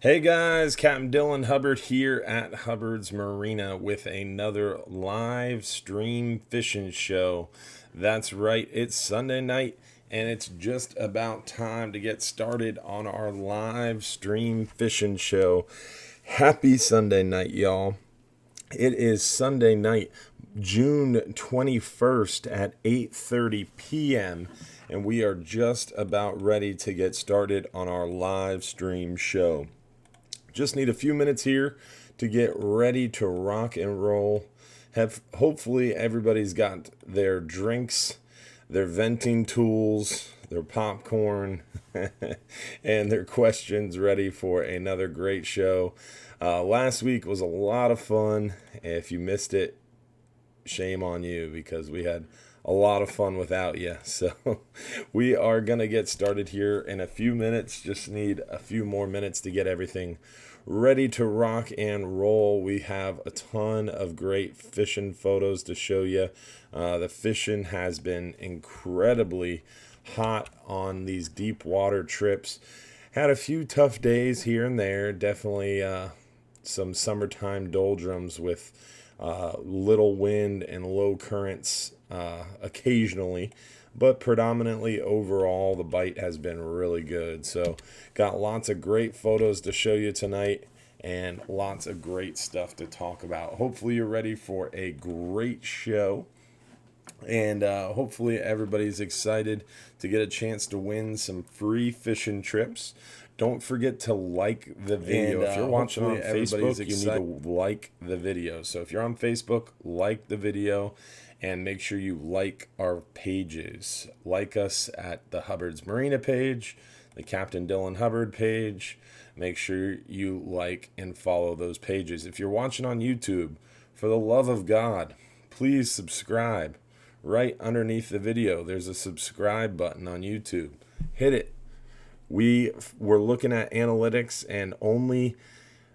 Hey guys, Captain Dylan Hubbard here at Hubbard's Marina with another live stream fishing show. That's right, it's Sunday night and it's just about time to get started on our live stream fishing show. Happy Sunday night, y'all. It is Sunday night, June 21st at 8:30 p.m. and we are just about ready to get started on our live stream show. Just need a few minutes here to get ready to rock and roll. Hopefully everybody's got their drinks, their venting tools, their popcorn, and their questions ready for another great show. Last week was a lot of fun. If you missed it, shame on you because we had a lot of fun without you. So we are going to get started here in a few minutes. Just need a few more minutes to get everything ready to rock and roll. We have a ton of great fishing photos to show you. The fishing has been incredibly hot on these deep water trips. Had a few tough days here and there. Definitely some summertime doldrums with little wind and low currents occasionally, but predominantly overall the bite has been really good. So got lots of great photos to show you tonight and lots of great stuff to talk about. Hopefully you're ready for a great show, and hopefully everybody's excited to get a chance to win some free fishing trips. Don't forget to like the video. And, if you're watching on Facebook, you need to like the video. So if you're on Facebook, like the video and make sure you like our pages. Like us at the Hubbard's Marina page, the Captain Dylan Hubbard page. Make sure you like and follow those pages. If you're watching on YouTube, for the love of God, please subscribe. Right underneath the video, there's a subscribe button on YouTube. Hit it. We were looking at analytics and only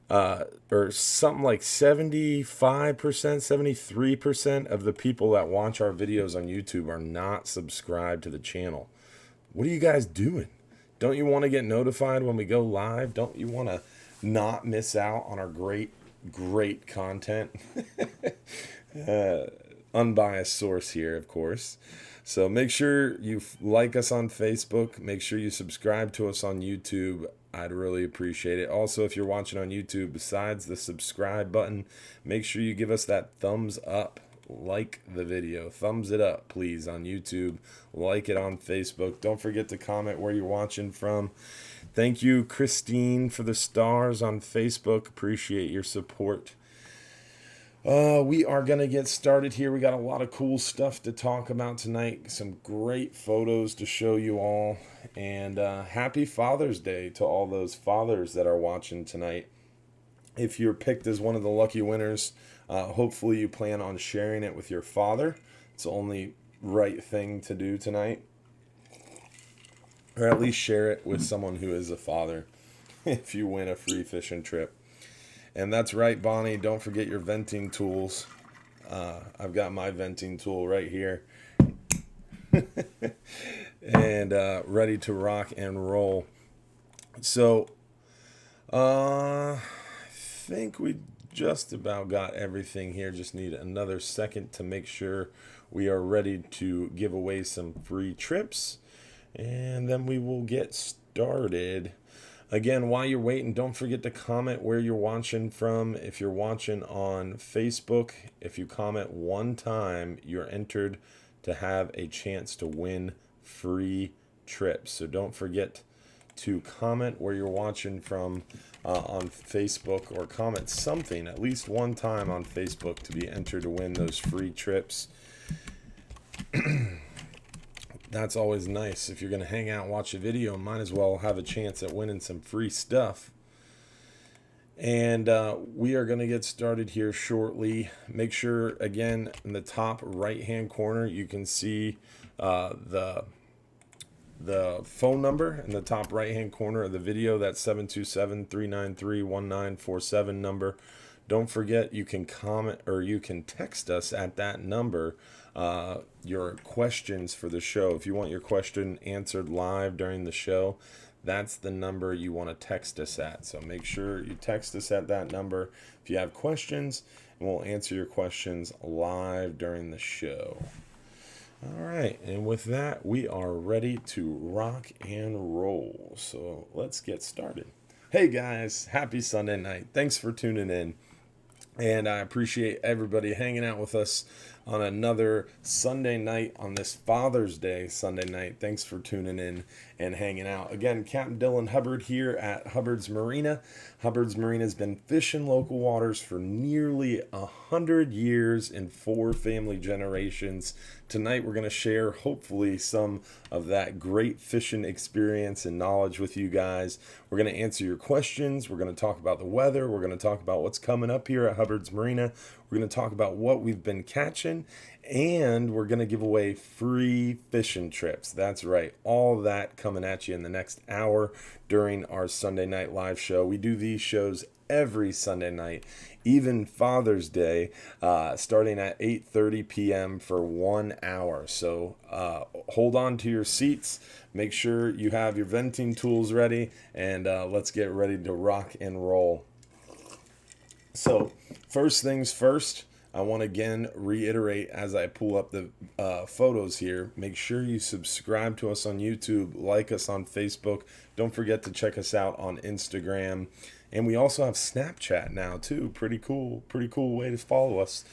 or something like 75%, 73% of the people that watch our videos on YouTube are not subscribed to the channel. What are you guys doing? Don't you want to get notified when we go live? Don't you want to not miss out on our great content? Unbiased source here, of course. So make sure you like us on Facebook. Make sure you subscribe to us on YouTube. I'd really appreciate it. Also, if you're watching on YouTube, besides the subscribe button, make sure you give us that thumbs up. Like the video. Thumbs it up, please, on YouTube. Like it on Facebook. Don't forget to comment where you're watching from. Thank you, Christine, for the stars on Facebook. Appreciate your support. We are going to get started here. We got a lot of cool stuff to talk about tonight. Some great photos to show you all. And happy Father's Day to all those fathers that are watching tonight. If you're picked as one of the lucky winners, hopefully you plan on sharing it with your father. It's the only right thing to do tonight. Or at least share it with someone who is a father if you win a free fishing trip. And that's right, Bonnie. Don't forget your venting tools. I've got my venting tool right here. And ready to rock and roll. So, I think we just about got everything here. Just need another second to make sure we are ready to give away some free trips. And then we will get started. Again, while you're waiting, don't forget to comment where you're watching from. If you're watching on Facebook, if you comment one time, you're entered to have a chance to win free trips. So don't forget to comment where you're watching from on Facebook, or comment something at least one time on Facebook to be entered to win those free trips. That's always nice. If you're going to hang out and watch a video, might as well have a chance at winning some free stuff. And we are going to get started here shortly. Make sure, again, in the top right-hand corner, you can see the phone number in the top right-hand corner of the video. That's 727-393-1947 number. Don't forget, you can comment or you can text us at that number your questions for the show. If you want your question answered live during the show, that's the number you want to text us at. So make sure you text us at that number if you have questions, and we'll answer your questions live during the show. All right, and with that, we are ready to rock and roll. So let's get started. Hey guys, happy Sunday night. Thanks for tuning in. And I appreciate everybody hanging out with us on another Sunday night, on this Father's Day Sunday night. Thanks for tuning in and hanging out. Again, Captain Dylan Hubbard here at Hubbard's Marina. Hubbard's Marina has been fishing local waters for nearly 100 years in 4 family generations. Tonight we're going to share, hopefully, some of that great fishing experience and knowledge with you guys. We're going to answer your questions. We're going to talk about the weather. We're going to talk about what's coming up here at Hubbard's Marina. We're going to talk about what we've been catching, and we're going to give away free fishing trips. That's right. All that coming at you in the next hour during our Sunday night live show. We do these shows every Sunday night, even Father's Day, starting at 8:30 p.m. for 1 hour. So hold on to your seats. Make sure you have your venting tools ready, and let's get ready to rock and roll. So first things first, I want to again reiterate as I pull up the photos here, make sure you subscribe to us on YouTube, like us on Facebook. Don't forget to check us out on Instagram. And we also have Snapchat now too. Pretty cool way to follow us.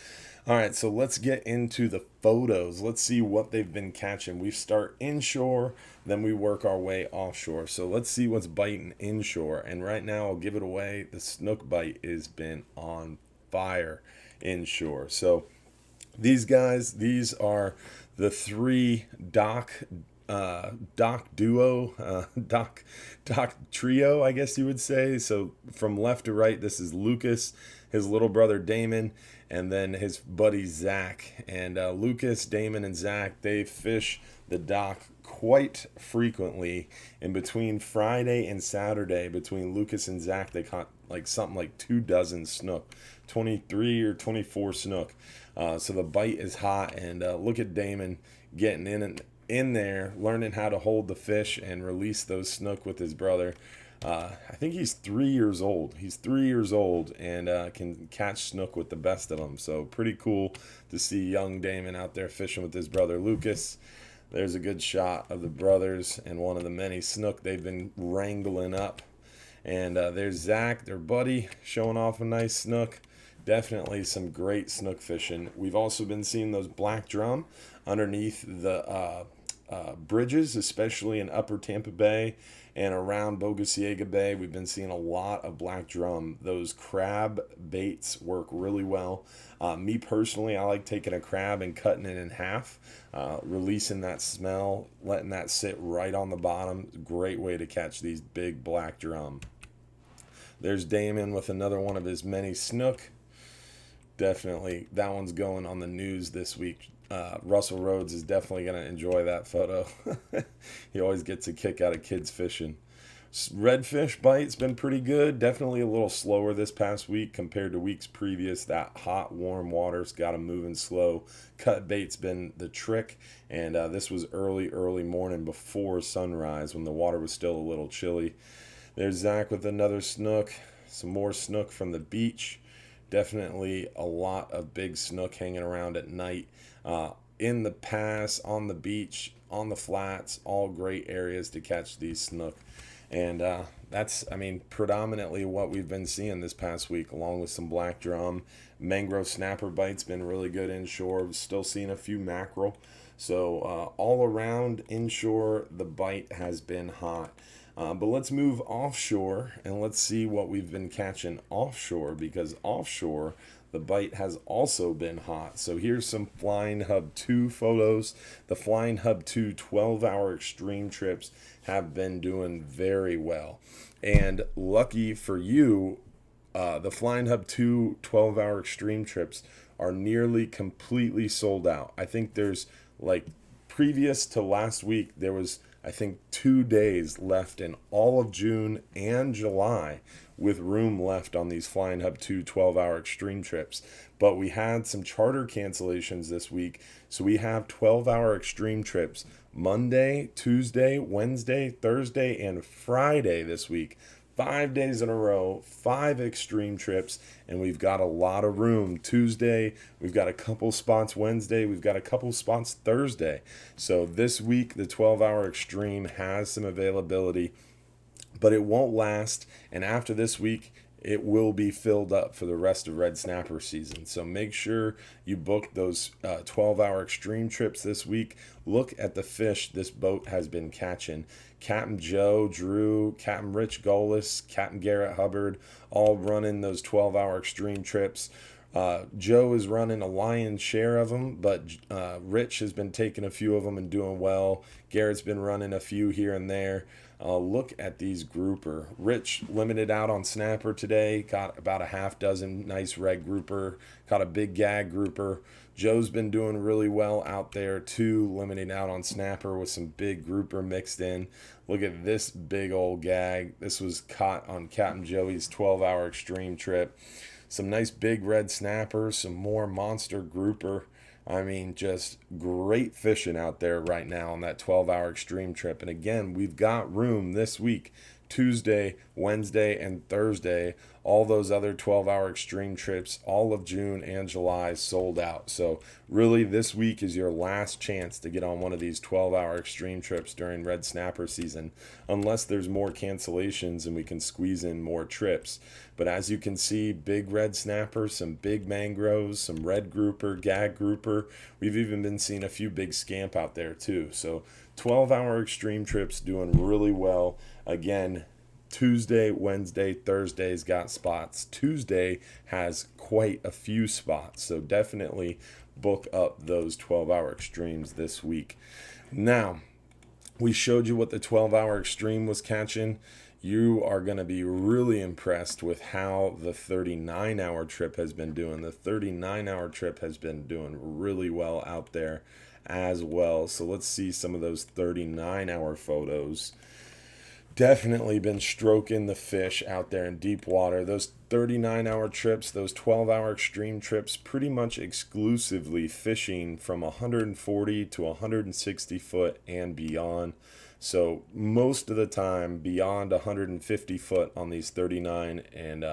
All right, so let's get into the photos. Let's see what they've been catching. We start inshore, then we work our way offshore. So let's see what's biting inshore. And right now, I'll give it away. The snook bite has been on fire inshore. So these guys, these are the 3 dock trio, I guess you would say. So from left to right, this is Lucas, his little brother Damon, and then his buddy Zach. And Lucas, Damon, and Zach, they fish the dock quite frequently. In between Friday and Saturday, between Lucas and Zach, they caught something like 24 snook, 23 or 24 snook. So the bite is hot, and look at Damon getting in there, learning how to hold the fish and release those snook with his brother. I think he's 3 years old. He's 3 years old and can catch snook with the best of them. So pretty cool to see young Damon out there fishing with his brother Lucas. There's a good shot of the brothers and one of the many snook they've been wrangling up. And there's Zach, their buddy, showing off a nice snook. Definitely some great snook fishing. We've also been seeing those black drum underneath the bridges, especially in upper Tampa Bay and around Bogosiega Bay. We've been seeing a lot of black drum. Those crab baits work really well. Me personally, I like taking a crab and cutting it in half, releasing that smell, letting that sit right on the bottom. Great way to catch these big black drum. There's Damon with another one of his many snook. Definitely, that one's going on the news this week. Russell Rhodes is definitely going to enjoy that photo. He always gets a kick out of kids fishing. Redfish bite's been pretty good. Definitely a little slower this past week compared to weeks previous. That hot, warm water's got them moving slow. Cut bait's been the trick, and this was early morning before sunrise when the water was still a little chilly. There's Zach with another snook. Some more snook from the beach. Definitely a lot of big snook hanging around at night. In the pass, on the beach, on the flats, all great areas to catch these snook. And that's, predominantly what we've been seeing this past week, along with some black drum. Mangrove snapper bites been really good inshore. Still seeing a few mackerel. So all around inshore, the bite has been hot. But let's move offshore and let's see what we've been catching offshore, because offshore, the bite has also been hot. So here's some Flying Hub 2 photos. The Flying Hub 2 12-hour extreme trips have been doing very well. And lucky for you, the Flying Hub 2 12-hour extreme trips are nearly completely sold out. I think there's previous to last week, there was I think 2 days left in all of June and July with room left on these Flying Hub 2 12-hour extreme trips. But we had some charter cancellations this week, so we have 12-hour extreme trips Monday, Tuesday, Wednesday, Thursday, and Friday this week. 5 days in a row, 5 extreme trips, and we've got a lot of room. Tuesday, we've got a couple spots. Wednesday, we've got a couple spots. Thursday. So this week, the 12-hour extreme has some availability, but it won't last. And after this week, it will be filled up for the rest of red snapper season. So make sure you book those 12-hour extreme trips this week. Look at the fish this boat has been catching. Captain Joe, Drew, Captain Rich Golis, Captain Garrett Hubbard, all running those 12-hour extreme trips. Joe is running a lion's share of them, but Rich has been taking a few of them and doing well. Garrett's been running a few here and there. Look at these grouper. Rich limited out on snapper today. Caught about a half dozen nice red grouper. Caught a big gag grouper. Joe's been doing really well out there too, limiting out on snapper with some big grouper mixed in. Look at this big old gag. This was caught on Captain Joey's 12-hour extreme trip. Some nice big red snappers, some more monster grouper. I mean, just great fishing out there right now on that 12-hour extreme trip. And again, we've got room this week, Tuesday, Wednesday, and Thursday. All those other 12-hour extreme trips, all of June and July sold out. So really, this week is your last chance to get on one of these 12-hour extreme trips during red snapper season, unless there's more cancellations and we can squeeze in more trips. But as you can see, big red snapper, some big mangroves, some red grouper, gag grouper. We've even been seeing a few big scamp out there too. So 12-hour extreme trips doing really well. Again, Tuesday, Wednesday, Thursday's got spots. Tuesday has quite a few spots. So definitely book up those 12-hour extremes this week. Now, we showed you what the 12-hour extreme was catching. You are going to be really impressed with how the 39-hour trip has been doing. The 39-hour trip has been doing really well out there as well. So let's see some of those 39-hour photos. Definitely been stroking the fish out there in deep water. Those 39-hour trips, those 12-hour extreme trips, pretty much exclusively fishing from 140 to 160 foot and beyond. So most of the time beyond 150 foot on these 39 and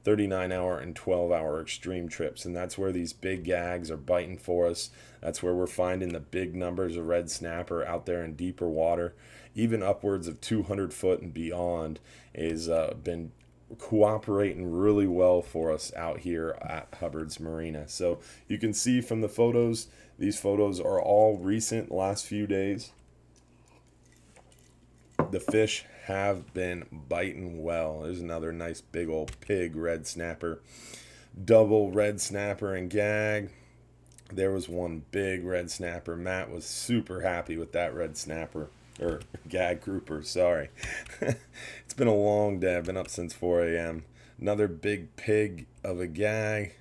39-hour and 12-hour extreme trips. And that's where these big gags are biting for us. That's where we're finding the big numbers of red snapper out there in deeper water. Even upwards of 200 foot and beyond is been cooperating really well for us out here at Hubbard's Marina. So you can see from the photos, these photos are all recent, last few days. The fish have been biting well. There's another nice big old pig red snapper. Double red snapper and gag. There was one big red snapper. Matt was super happy with that red snapper. Or gag grouper, sorry. It's been a long day. I've been up since 4 a.m. Another big pig of a gag.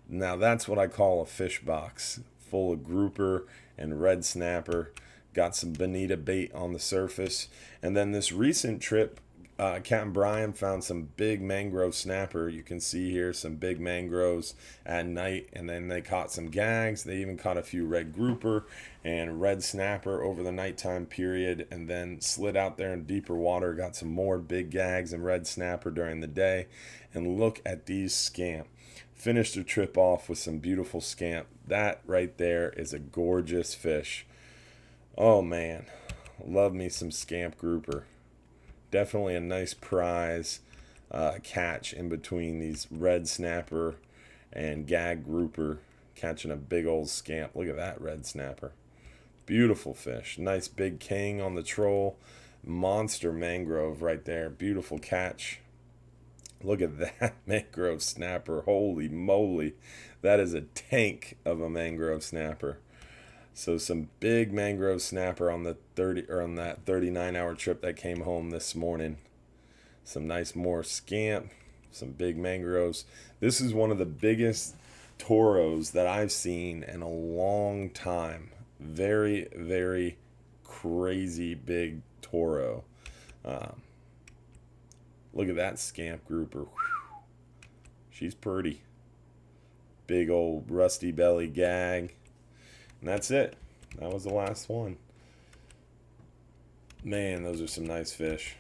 Now that's what I call a fish box. Full of grouper and red snapper. Got some bonita bait on the surface. And then this recent trip, Captain Brian found some big mangrove snapper. You can see here some big mangroves at night. And then they caught some gags. They even caught a few red grouper and red snapper over the nighttime period. And then slid out there in deeper water. Got some more big gags and red snapper during the day. And look at these scamp. Finished the trip off with some beautiful scamp. That right there is a gorgeous fish. Oh man, love me some scamp grouper. Definitely a nice prize catch in between these red snapper and gag grouper, catching a big old scamp. Look at that red snapper. Beautiful fish. Nice big king on the troll. Monster mangrove right there. Beautiful catch. Look at that mangrove snapper. Holy moly. That is a tank of a mangrove snapper. So some big mangrove snapper on that 39-hour trip that came home this morning. Some nice more scamp, some big mangroves. This is one of the biggest toros that I've seen in a long time. Very, very crazy big toro. Look at that scamp grouper. Whew. She's pretty. Big old rusty belly gag. And that's it. That was the last one. Man, those are some nice fish.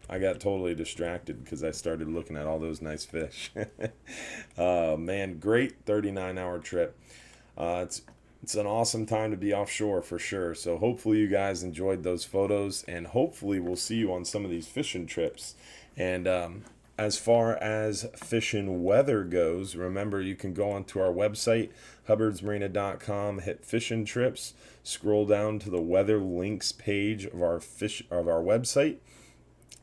I got totally distracted because I started looking at all those nice fish. Man, great 39-hour trip. It's an awesome time to be offshore for sure. So hopefully you guys enjoyed those photos, and hopefully we'll see you on some of these fishing trips. And as far as fishing weather goes, remember you can go onto our website, hubbardsmarina.com, hit fishing trips, scroll down to the weather links page of our website.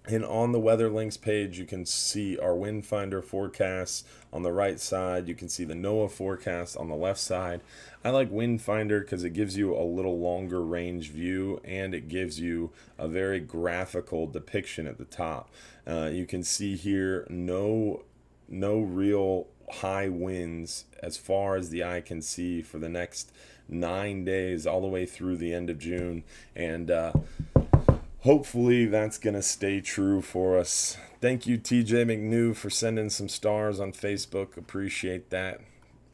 And on the weather links page, you can see our wind finder forecasts on the right side. You can see the NOAA forecast on the left side. I like wind finder because it gives you a little longer range view, and it gives you a very graphical depiction at the top. You can see here no real high winds as far as the eye can see for the next 9 days all the way through the end of June. And hopefully that's going to stay true for us. Thank you, TJ McNew, for sending some stars on Facebook. Appreciate that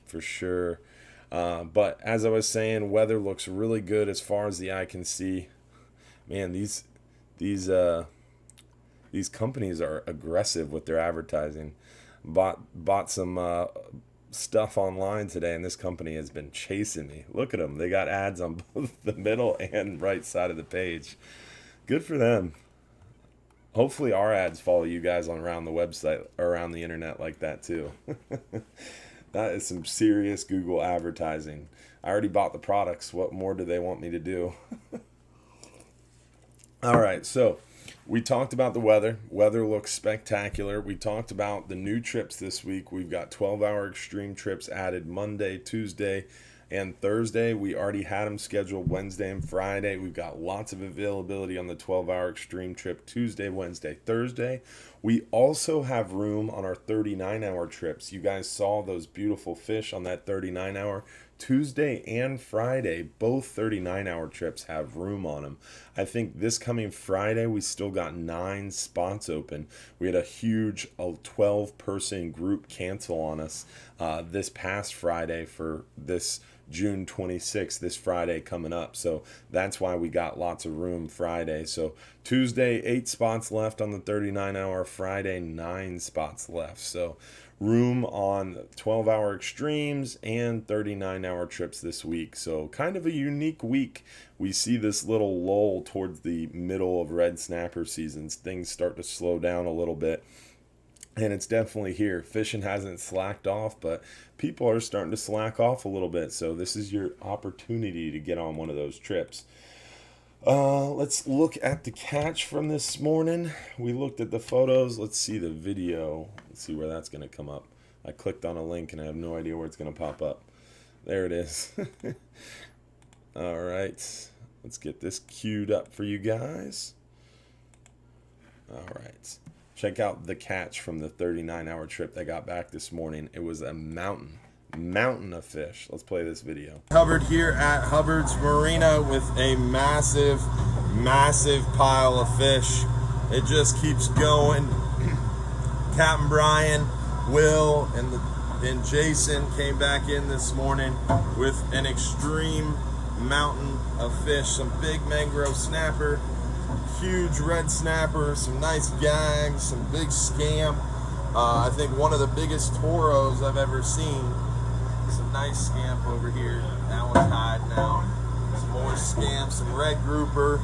for sure. But as I was saying, weather looks really good as far as the eye can see. Man, these companies are aggressive with their advertising. Bought some stuff online today, and this company has been chasing me. Look at them. They got ads on both the middle and right side of the page. Good for them. Hopefully our ads follow you guys on around the website, around the internet like that too. That is some serious Google advertising. I already bought the products. What more do they want me to do? All right, so we talked about the weather. Weather looks spectacular. We talked about the new trips this week. We've got 12-hour extreme trips added Monday, Tuesday, and Thursday. We already had them scheduled Wednesday and Friday. We've got lots of availability on the 12-hour extreme trip Tuesday, Wednesday, Thursday. We also have room on our 39-hour trips. You guys saw those beautiful fish on that 39-hour. Tuesday and Friday, both 39-hour trips have room on them. I think this coming Friday, we still got 9 spots open. We had a huge 12-person group cancel on us this past Friday for this June 26th, this Friday coming up. So that's why we got lots of room Friday. So Tuesday, 8 spots left on the 39-hour. Friday, 9 spots left. So room on 12-hour extremes and 39-hour trips this week. So kind of a unique week. We see this little lull towards the middle of red snapper seasons. Things start to slow down a little bit. And it's definitely here. Fishing hasn't slacked off, but people are starting to slack off a little bit. So this is your opportunity to get on one of those trips. Let's look at the catch from this morning. We looked at the photos. Let's see the video. Let's see where that's going to come up. I clicked on a link and I have no idea where it's going to pop up. There it is. All right. Let's get this queued up for you guys. All right. Check out the catch from the 39-hour trip that got back this morning. It was a mountain of fish. Let's play this video. Hubbard here at Hubbard's Marina with a massive pile of fish. It just keeps going. Captain Brian, Will, and Jason came back in this morning with an extreme mountain of fish. Some big mangrove snapper, huge red snapper, some nice gags, some big scamp. I think one of the biggest toros I've ever seen. Some nice scamp over here. That one's hiding out. Some more scamp, some red grouper.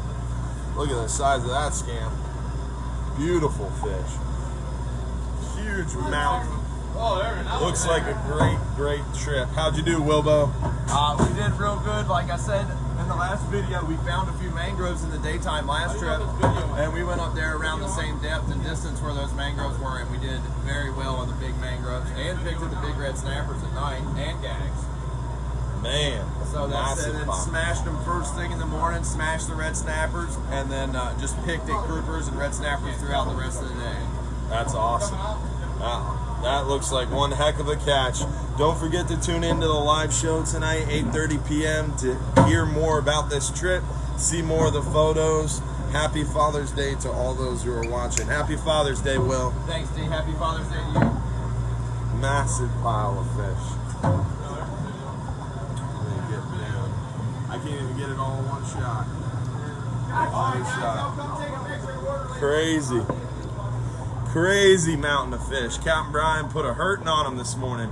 Look at the size of that scamp. Beautiful fish. Huge mountain. Looks like a great trip. How'd you do, Wilbo? We did real good. Like I said in the last video, we found a few mangroves in the daytime last trip, and we went up there around the same depth and distance where those mangroves were, and we did very well on the big mangroves, and picked up the big red snappers at night, and gags. Man, so that's it. And smashed them first thing in the morning, smashed the red snappers, and then just picked at groupers and red snappers throughout the rest of the day. That's awesome. Wow. That looks like one heck of a catch. Don't forget to tune into the live show tonight, 8:30 p.m. to hear more about this trip see more of the photos. Happy Father's Day to all those who are watching. Happy Father's Day, Will. Thanks, D. Happy Father's Day to you. Massive pile of fish. Let me get down. I can't even get it all in one shot. Crazy. Crazy mountain of fish. Captain Brian put a hurting on them this morning.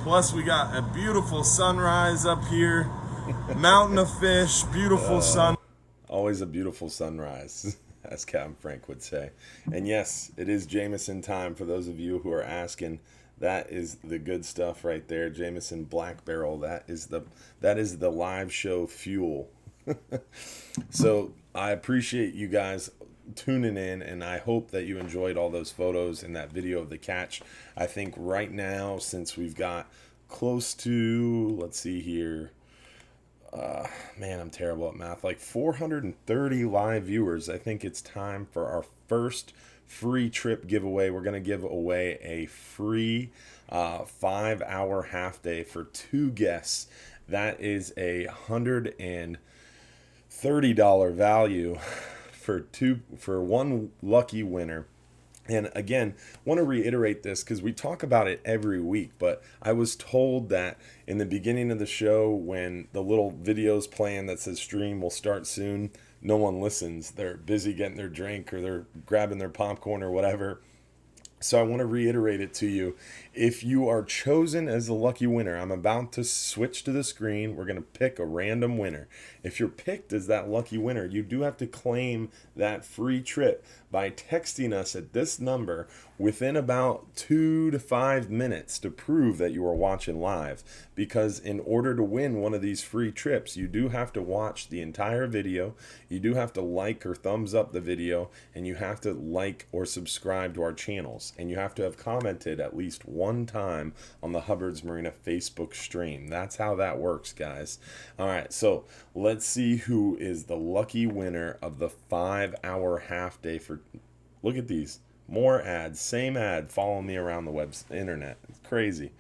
Plus we got a beautiful sunrise up here. Mountain of fish, beautiful sun. Always a beautiful sunrise, as Captain Frank would say. And yes, it is Jameson time for those of you who are asking. That is the good stuff right there. Jameson Black Barrel. That is the live show fuel. So I appreciate you guys tuning in, and I hope that you enjoyed all those photos and that video of the catch. I think right now, since we've got close to, let's see here, man, I'm terrible at math, like 430 live viewers, I think it's time for our first free trip giveaway. We're going to give away a free 5-hour half day for 2 guests. That is a $130 value for one lucky winner. And again, want to reiterate this because we talk about it every week, but I was told that in the beginning of the show, when the little videos playing that says stream will start soon, no one listens. They're busy getting their drink or they're grabbing their popcorn or whatever. So I want to reiterate it to you. If you are chosen as the lucky winner, I'm about to switch to the screen. We're going to pick a random winner. If you're picked as that lucky winner, you do have to claim that free trip by texting us at this number within about 2 to 5 minutes to prove that you are watching live. Because in order to win one of these free trips, you do have to watch the entire video. You do have to like or thumbs up the video, and you have to like or subscribe to our channels. And you have to have commented at least one time on the Hubbard's Marina Facebook stream. That's how that works, guys. All right, so let's see who is the lucky winner of the 5-hour half day for, look at these, more ads, same ad, follow me around the internet. It's crazy.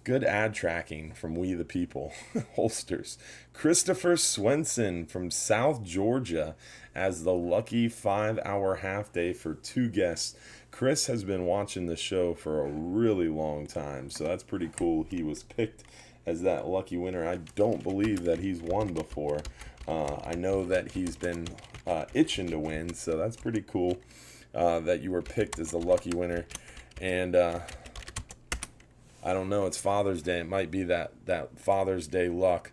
Good ad tracking from We the People. Holsters. Christopher Swenson from South Georgia as the lucky 5-hour half day for 2 guests. Chris has been watching the show for a really long time, so that's pretty cool. He was picked as that lucky winner. I don't believe that he's won before. I know that he's been itching to win, so that's pretty cool that you were picked as the lucky winner. And I don't know, it's Father's Day. It might be that Father's Day luck.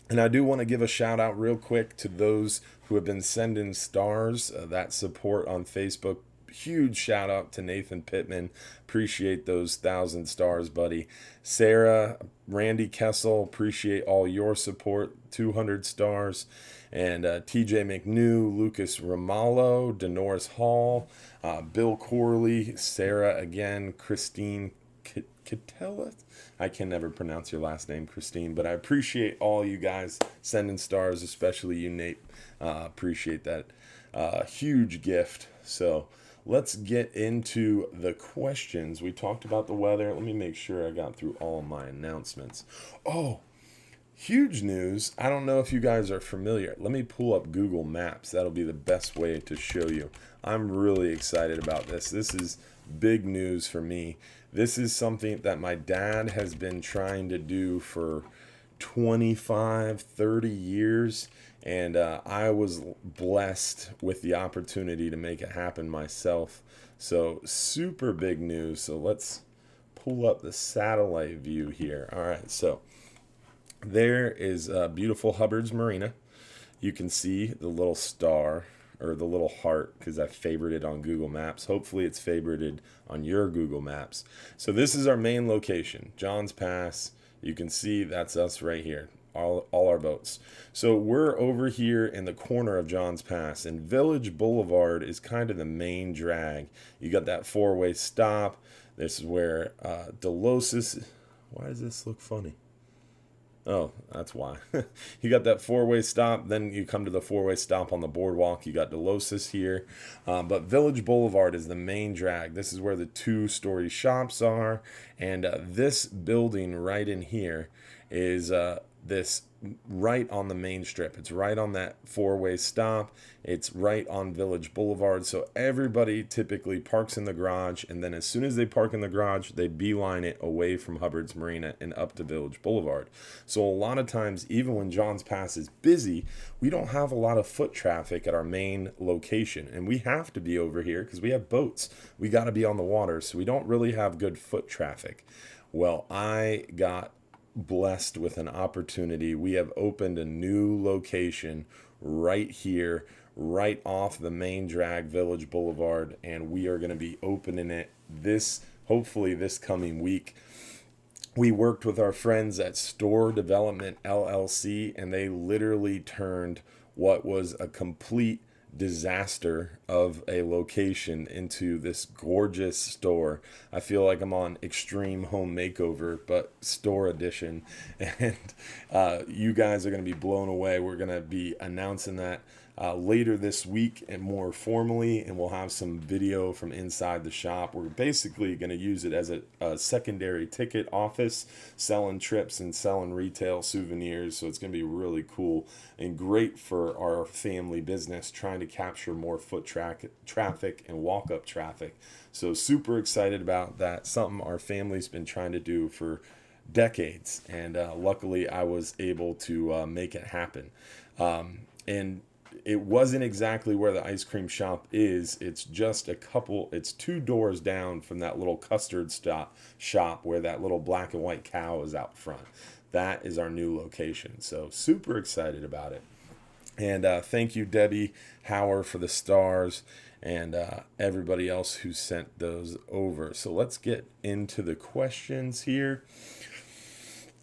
And I do want to give a shout out real quick to those who have been sending stars, that support on Facebook. Huge shout out to Nathan Pittman. Appreciate those 1,000 stars, buddy. Sarah, Randy Kessel, appreciate all your support. 200 stars. And TJ McNew, Lucas Ramallo, Denoris Hall, Bill Corley, Sarah again, Christine Catella. I can never pronounce your last name, Christine, but I appreciate all you guys sending stars, especially you, Nate. Appreciate that huge gift. So let's get into the questions. We talked about the weather. Let me make sure I got through all of my announcements. Oh, huge news. I don't know if you guys are familiar. Let me pull up Google Maps. That'll be the best way to show you. I'm really excited about this. This is big news for me. This is something that my dad has been trying to do for 25, 30 years. And I was blessed with the opportunity to make it happen myself. So super big news. So let's pull up the satellite view here. All right, so there is beautiful Hubbard's Marina. You can see the little star or the little heart because I favored it on Google Maps. Hopefully it's favorited on your Google Maps. So this is our main location, Johns Pass. You can see that's us right here. All our boats. So we're over here in the corner of Johns Pass, and Village Boulevard is kind of the main drag. You got that 4-way stop. This is where Delosis. Why does this look funny? Oh, that's why. You got that 4-way stop, then you come to the 4-way stop on the boardwalk. You got Delosis here. But Village Boulevard is the main drag. This is where the 2-story shops are. And this building right in here is this right on the main strip. It's right on that four-way stop. It's right on Village Boulevard. So everybody typically parks in the garage, and then as soon as they park in the garage, they beeline it away from Hubbard's Marina and up to Village Boulevard. So a lot of times, even when John's Pass is busy, we don't have a lot of foot traffic at our main location, and we have to be over here because we have boats. We got to be on the water, so we don't really have good foot traffic. Well, I got blessed with an opportunity. We have opened a new location right here, right off the main drag, Village Boulevard, and we are going to be opening it hopefully this coming week. We worked with our friends at Store Development LLC, and they literally turned what was a complete disaster of a location into this gorgeous store. I feel like I'm on Extreme Home Makeover, but store edition. And you guys are going to be blown away. We're going to be announcing that later this week and more formally, and we'll have some video from inside the shop. We're basically going to use it as a secondary ticket office, selling trips and selling retail souvenirs. So it's going to be really cool and great for our family business, trying to capture more foot traffic and walk-up traffic. So super excited about that. Something our family's been trying to do for decades, and luckily I was able to make it happen. And it wasn't exactly where the ice cream shop is. It's just it's 2 doors down from that little custard shop where that little black and white cow is out front. That is our new location. So super excited about it. And thank you, Debbie Hauer, for the stars, and everybody else who sent those over. So let's get into the questions here.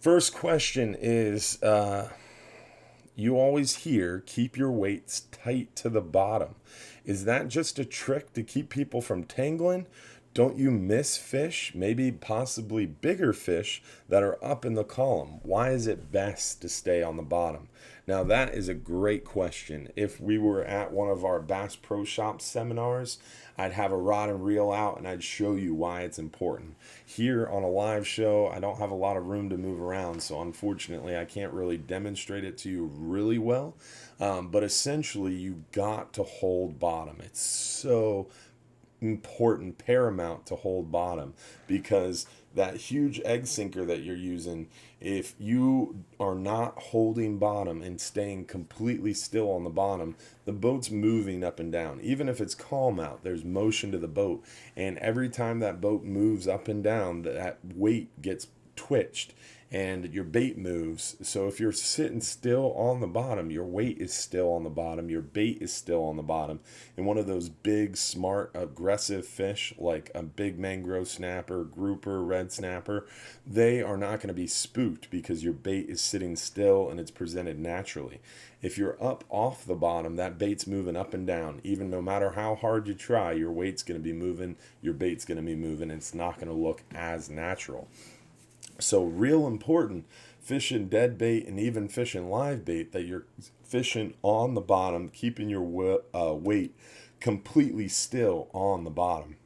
First question is, you always hear, keep your weights tight to the bottom. Is that just a trick to keep people from tangling? Don't you miss fish, maybe possibly bigger fish that are up in the column? Why is it best to stay on the bottom? Now, that is a great question. If we were at one of our Bass Pro Shop seminars, I'd have a rod and reel out and I'd show you why it's important. Here on a live show, I don't have a lot of room to move around, so unfortunately I can't really demonstrate it to you really well. But essentially, you got to hold bottom. It's so important, paramount to hold bottom, because that huge egg sinker that you're using, if you are not holding bottom and staying completely still on the bottom, the boat's moving up and down. Even if it's calm out, there's motion to the boat, and every time that boat moves up and down, that weight gets twitched and your bait moves. So if you're sitting still on the bottom, your weight is still on the bottom, your bait is still on the bottom. And one of those big, smart, aggressive fish, like a big mangrove snapper, grouper, red snapper, they are not going to be spooked because your bait is sitting still and it's presented naturally. If you're up off the bottom, that bait's moving up and down. Even no matter how hard you try, your weight's going to be moving, your bait's going to be moving, and it's not going to look as natural. So real important, fishing dead bait and even fishing live bait, that you're fishing on the bottom, keeping your weight completely still on the bottom.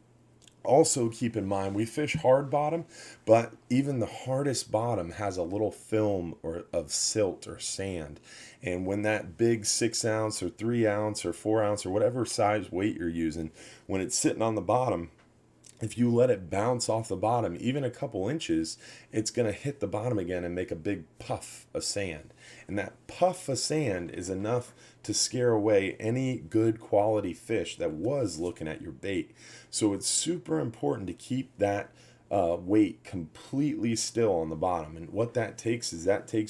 Also keep in mind, we fish hard bottom, but even the hardest bottom has a little film of silt or sand. And when that big 6 ounce or 3 ounce or 4 ounce or whatever size weight you're using, when it's sitting on the bottom, if you let it bounce off the bottom, even a couple inches, it's going to hit the bottom again and make a big puff of sand. And that puff of sand is enough to scare away any good quality fish that was looking at your bait. So it's super important to keep that weight completely still on the bottom. And what that takes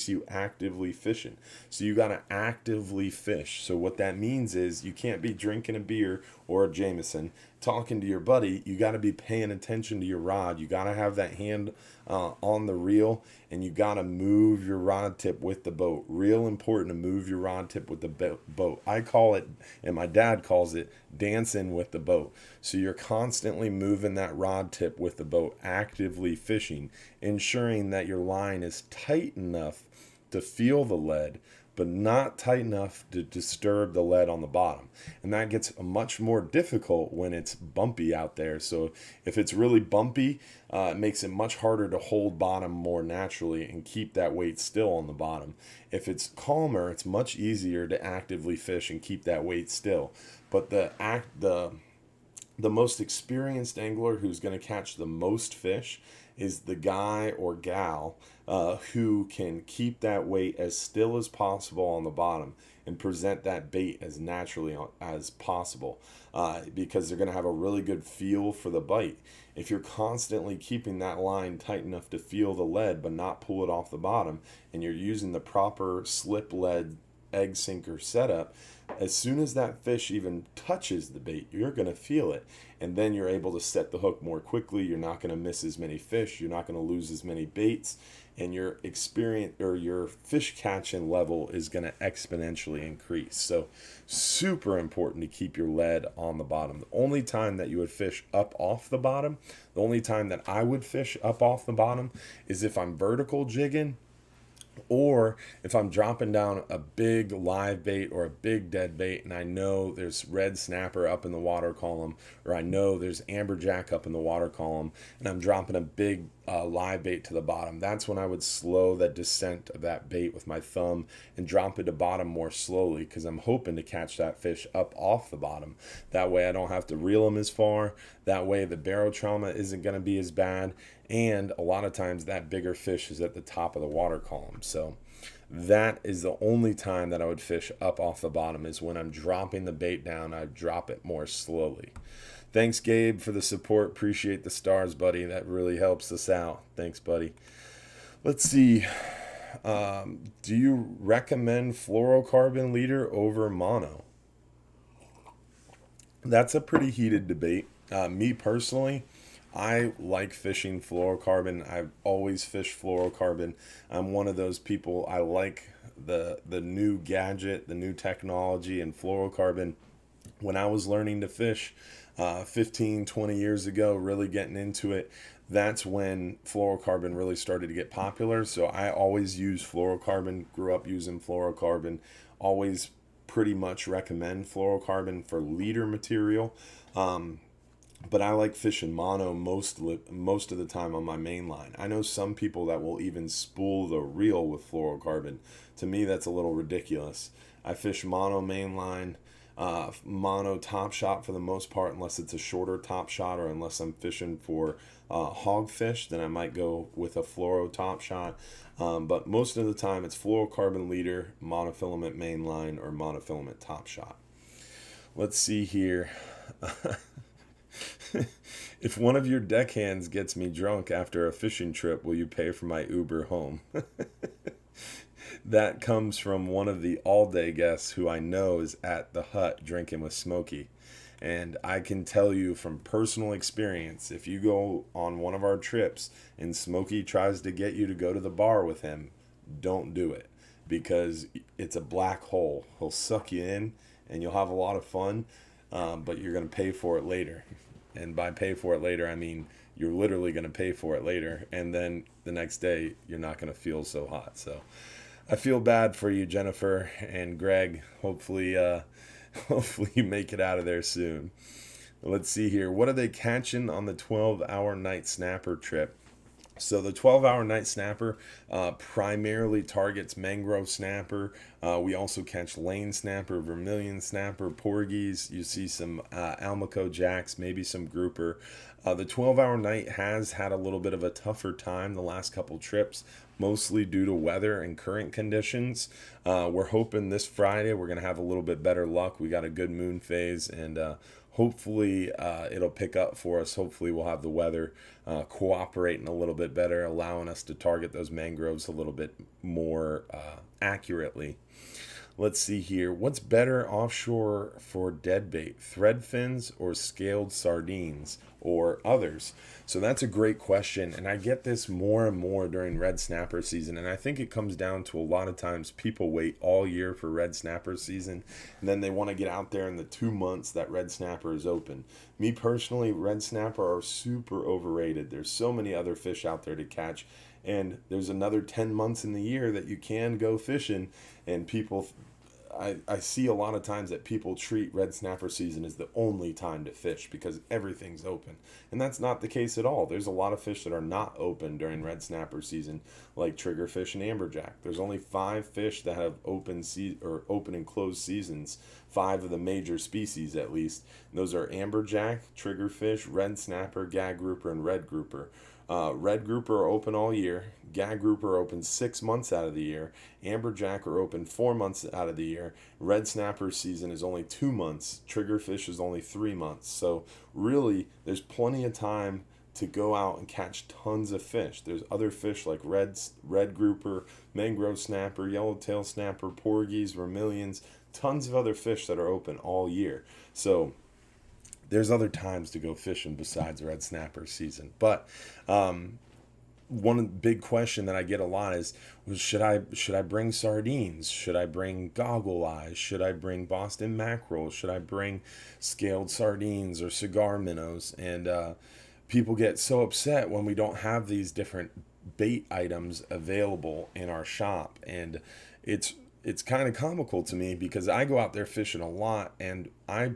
you actively fishing. So you got to actively fish. So what that means is you can't be drinking a beer or a Jameson, talking to your buddy. You got to be paying attention to your rod. You got to have that hand on the reel, and you got to move your rod tip with the boat. Real important to move your rod tip with the boat. I call it, and my dad calls it, dancing with the boat. So you're constantly moving that rod tip with the boat, actively fishing, ensuring that your line is tight enough to feel the lead, but not tight enough to disturb the lead on the bottom. And that gets much more difficult when it's bumpy out there. So if it's really bumpy, it makes it much harder to hold bottom more naturally and keep that weight still on the bottom. If it's calmer, it's much easier to actively fish and keep that weight still. But the most experienced angler who's going to catch the most fish is the guy or gal who can keep that weight as still as possible on the bottom and present that bait as naturally as possible, because they're going to have a really good feel for the bite. If you're constantly keeping that line tight enough to feel the lead but not pull it off the bottom, and you're using the proper slip lead egg sinker setup, as soon as that fish even touches the bait, you're going to feel it, and then you're able to set the hook more quickly. You're not going to miss as many fish, you're not going to lose as many baits, and your experience or your fish catching level is going to exponentially increase. So super important to keep your lead on the bottom. The only time that you would fish up off the bottom, the only time that I would fish up off the bottom, is if I'm vertical jigging, or if I'm dropping down a big live bait or a big dead bait and I know there's red snapper up in the water column, or I know there's amberjack up in the water column, and I'm dropping a big live bait to the bottom. That's when I would slow the descent of that bait with my thumb and drop it to bottom more slowly, because I'm hoping to catch that fish up off the bottom. That way I don't have to reel them as far. That way the barotrauma isn't going to be as bad. And a lot of times that bigger fish is at the top of the water column. So that is the only time that I would fish up off the bottom, is when I'm dropping the bait down. I drop it more slowly. Thanks, Gabe, for the support. Appreciate the stars, buddy. That really helps us out. Thanks, buddy. Let's see. Do you recommend fluorocarbon leader over mono? That's a pretty heated debate. Me personally, I like fishing fluorocarbon. I've always fished fluorocarbon. I'm one of those people. I like the new gadget, the new technology, and fluorocarbon. When I was learning to fish 15, 20 years ago, really getting into it, that's when fluorocarbon really started to get popular. So I always use fluorocarbon, grew up using fluorocarbon, always pretty much recommend fluorocarbon for leader material. But I like fishing mono most of the time on my main line. I know some people that will even spool the reel with fluorocarbon. To me, that's a little ridiculous. I fish mono main line, mono top shot for the most part, unless it's a shorter top shot, or unless I'm fishing for hogfish, then I might go with a fluoro top shot. But most of the time it's fluorocarbon leader, monofilament main line, or monofilament top shot. Let's see here. If one of your deckhands gets me drunk after a fishing trip, will you pay for my Uber home? That comes from one of the all-day guests who I know is at the hut drinking with Smokey. And I can tell you from personal experience, if you go on one of our trips and Smokey tries to get you to go to the bar with him, don't do it, because it's a black hole. He'll suck you in and you'll have a lot of fun, but you're going to pay for it later. And by pay for it later, I mean you're literally going to pay for it later, and then the next day you're not going to feel so hot. So I feel bad for you, Jennifer and Greg. Hopefully you make it out of there soon. Let's see here. What are they catching on the 12-hour night snapper trip? So the 12-hour night snapper primarily targets mangrove snapper. We also catch lane snapper, vermilion snapper, porgies. You see some almaco jacks, maybe some grouper. The 12-hour night has had a little bit of a tougher time the last couple trips, mostly due to weather and current conditions. We're hoping this Friday we're going to have a little bit better luck. We got a good moon phase, and hopefully it'll pick up for us. Hopefully we'll have the weather cooperating a little bit better, allowing us to target those mangroves a little bit more accurately. Let's see here. What's better offshore for deadbait, thread fins or scaled sardines? or others? So that's a great question, and I get this more and more during red snapper season, and I think it comes down to a lot of times people wait all year for red snapper season, and then they want to get out there in the 2 months that red snapper is open. Me personally, red snapper are super overrated. There's so many other fish out there to catch, and there's another 10 months in the year that you can go fishing, and I see a lot of times that people treat red snapper season as the only time to fish because everything's open. And that's not the case at all. There's a lot of fish that are not open during red snapper season, like triggerfish and amberjack. There's only 5 fish that have open and closed seasons, 5 of the major species at least. And those are amberjack, triggerfish, red snapper, gag grouper, and red grouper. Red grouper are open all year. Gag grouper are open 6 months out of the year. Amberjack are open 4 months out of the year. Red snapper season is only 2 months. Triggerfish is only 3 months. So really, there's plenty of time to go out and catch tons of fish. There's other fish like red grouper, mangrove snapper, yellowtail snapper, porgies, vermilions, tons of other fish that are open all year. So there's other times to go fishing besides red snapper season. But one big question that I get a lot is, well, should I bring sardines? Should I bring goggle eyes? Should I bring Boston mackerel? Should I bring scaled sardines or cigar minnows? And people get so upset when we don't have these different bait items available in our shop, and it's kind of comical to me because I go out there fishing a lot and I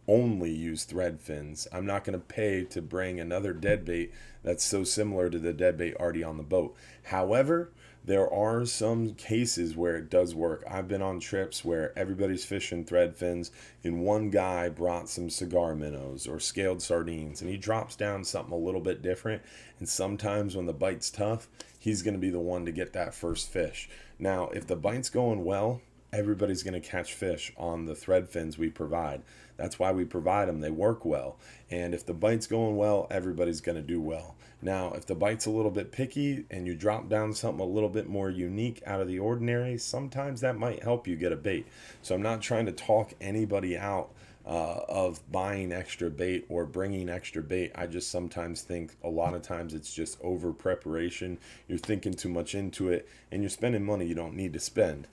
only use thread fins. I'm not going to pay to bring another dead bait that's so similar to the dead bait already on the boat. However, there are some cases where it does work. I've been on trips where everybody's fishing thread fins and one guy brought some cigar minnows or scaled sardines, and he drops down something a little bit different, and sometimes when the bite's tough, he's going to be the one to get that first fish. Now, if the bite's going well, everybody's going to catch fish on the thread fins we provide. That's why we provide them. They work well. And if the bite's going well, everybody's going to do well. Now, if the bite's a little bit picky and you drop down something a little bit more unique out of the ordinary, sometimes that might help you get a bait. So I'm not trying to talk anybody out of buying extra bait or bringing extra bait. I just sometimes think a lot of times it's just over preparation. You're thinking too much into it and you're spending money you don't need to spend.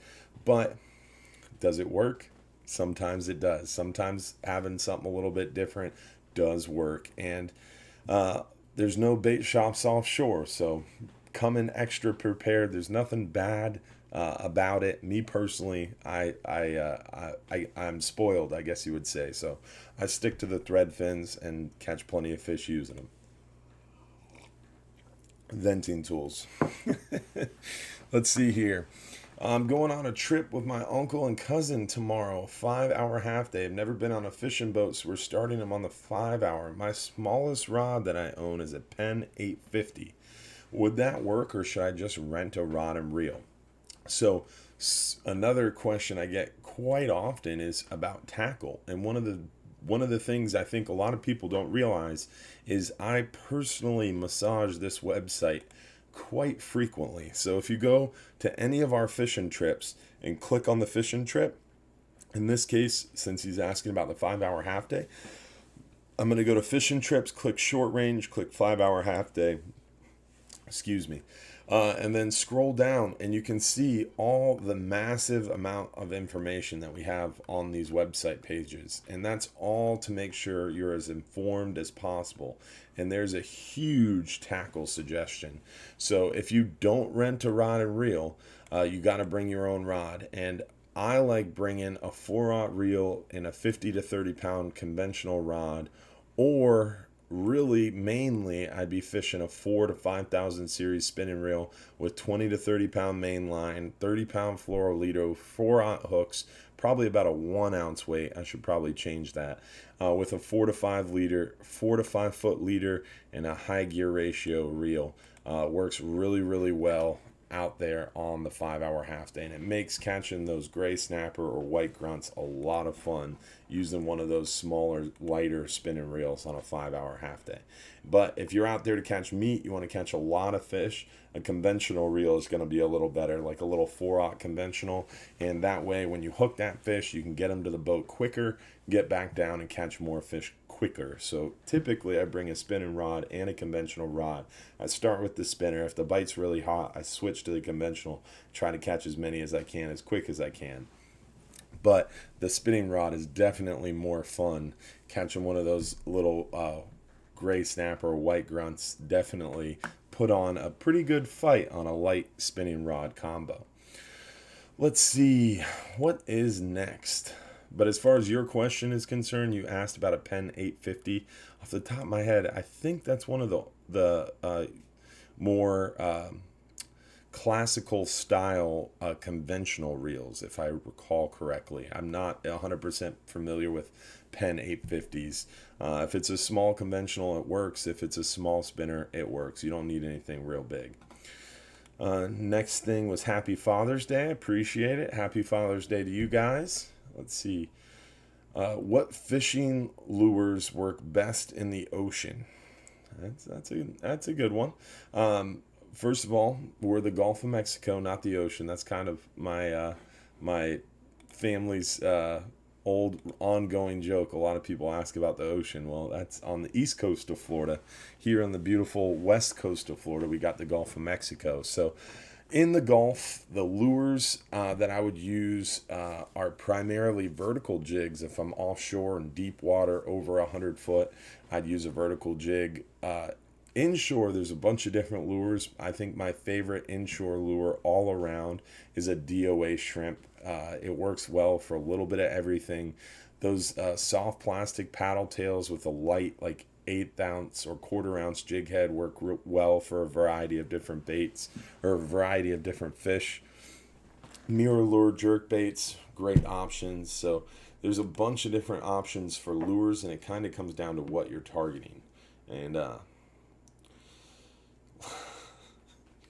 But does it work? Sometimes it does. Sometimes having something a little bit different does work. And there's no bait shops offshore, so come in extra prepared. There's nothing bad about it. Me personally, I'm spoiled, I guess you would say. So I stick to the thread fins and catch plenty of fish using them. Venting tools. Let's see here. I'm going on a trip with my uncle and cousin tomorrow, 5-hour half day. I've never been on a fishing boat, so we're starting them on the 5-hour. My smallest rod that I own is a Penn 850. Would that work, or should I just rent a rod and reel? So another question I get quite often is about tackle. And one of the things I think a lot of people don't realize is I personally massage this website quite frequently. So if you go to any of our fishing trips and click on the fishing trip, in this case, since he's asking about the 5-hour half day, I'm going to go to fishing trips, click short range, click 5-hour half day, and then scroll down and you can see all the massive amount of information that we have on these website pages. And that's all to make sure you're as informed as possible. And there's a huge tackle suggestion. So if you don't rent a rod and reel, you got to bring your own rod. And I like bringing a 4/0 reel and a 50 to 30 pound conventional rod, or really mainly I'd be fishing a 4 to 5,000 series spinning reel with 20 to 30 pound main line, 30 pound fluorolito, 4/0 hooks, probably about a 1 ounce weight. I should probably change that, with a 4 to 5 foot leader and a high gear ratio reel. Works really, really well out there on the 5-hour half day, and it makes catching those gray snapper or white grunts a lot of fun using one of those smaller, lighter spinning reels on a 5-hour half day. But if you're out there to catch meat, you want to catch a lot of fish, a conventional reel is going to be a little better, like a little 4/0 conventional, and that way when you hook that fish, you can get them to the boat quicker, get back down and catch more fish quicker. So typically I bring a spinning rod and a conventional rod. I start with the spinner. If the bite's really hot, I switch to the conventional, try to catch as many as I can, as quick as I can. But the spinning rod is definitely more fun. Catching one of those little gray snapper or white grunts definitely put on a pretty good fight on a light spinning rod combo. Let's see what is next. But as far as your question is concerned, you asked about a Penn 850. Off the top of my head, I think that's one of the more classical style conventional reels, if I recall correctly. I'm not 100% familiar with Penn 850s. If it's a small conventional, it works. If it's a small spinner, it works. You don't need anything real big. Next thing was Happy Father's Day. Appreciate it. Happy Father's Day to you guys. Let's see. What fishing lures work best in the ocean? That's a good one. First of all, we're the Gulf of Mexico, not the ocean. That's kind of my family's old ongoing joke. A lot of people ask about the ocean. Well, that's on the east coast of Florida. Here on the beautiful west coast of Florida, we got the Gulf of Mexico. So in the Gulf, the lures that I would use are primarily vertical jigs. If I'm offshore in deep water over 100 foot, I'd use a vertical jig. Inshore, there's a bunch of different lures. I think my favorite inshore lure all around is a DOA shrimp. It works well for a little bit of everything. Those soft plastic paddle tails with a light, like 1/8 ounce or 1/4 ounce jig head work well for a variety of different baits or a variety of different fish. Mirror lure jerk baits, great options. So there's a bunch of different options for lures, and it kind of comes down to what you're targeting. And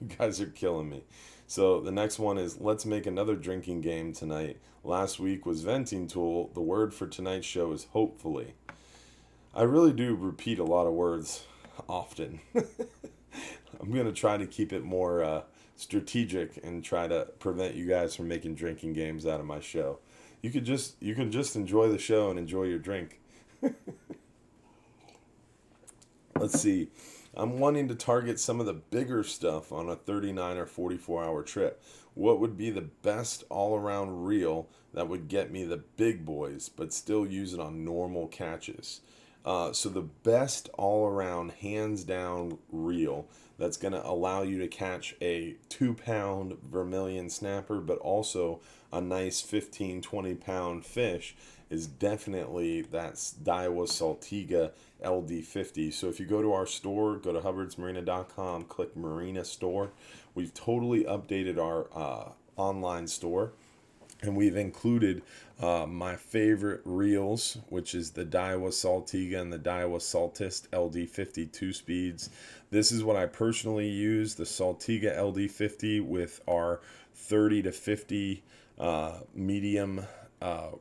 you guys are killing me. So the next one is, let's make another drinking game tonight. Last week was venting tool. The word for tonight's show is hopefully. I really do repeat a lot of words often. I'm going to try to keep it more strategic and try to prevent you guys from making drinking games out of my show. You can just enjoy the show and enjoy your drink. Let's see. I'm wanting to target some of the bigger stuff on a 39 or 44 hour trip. What would be the best all-around reel that would get me the big boys but still use it on normal catches? So the best all-around, hands-down reel that's going to allow you to catch a 2-pound vermilion snapper but also a nice 15, 20-pound fish is definitely that's Daiwa Saltiga LD50. So if you go to our store, go to hubbardsmarina.com, click Marina Store. We've totally updated our online store, and we've included my favorite reels, which is the Daiwa Saltiga and the Daiwa Saltist LD50 2-speeds. This is what I personally use, the Saltiga LD50 with our 30 to 50 medium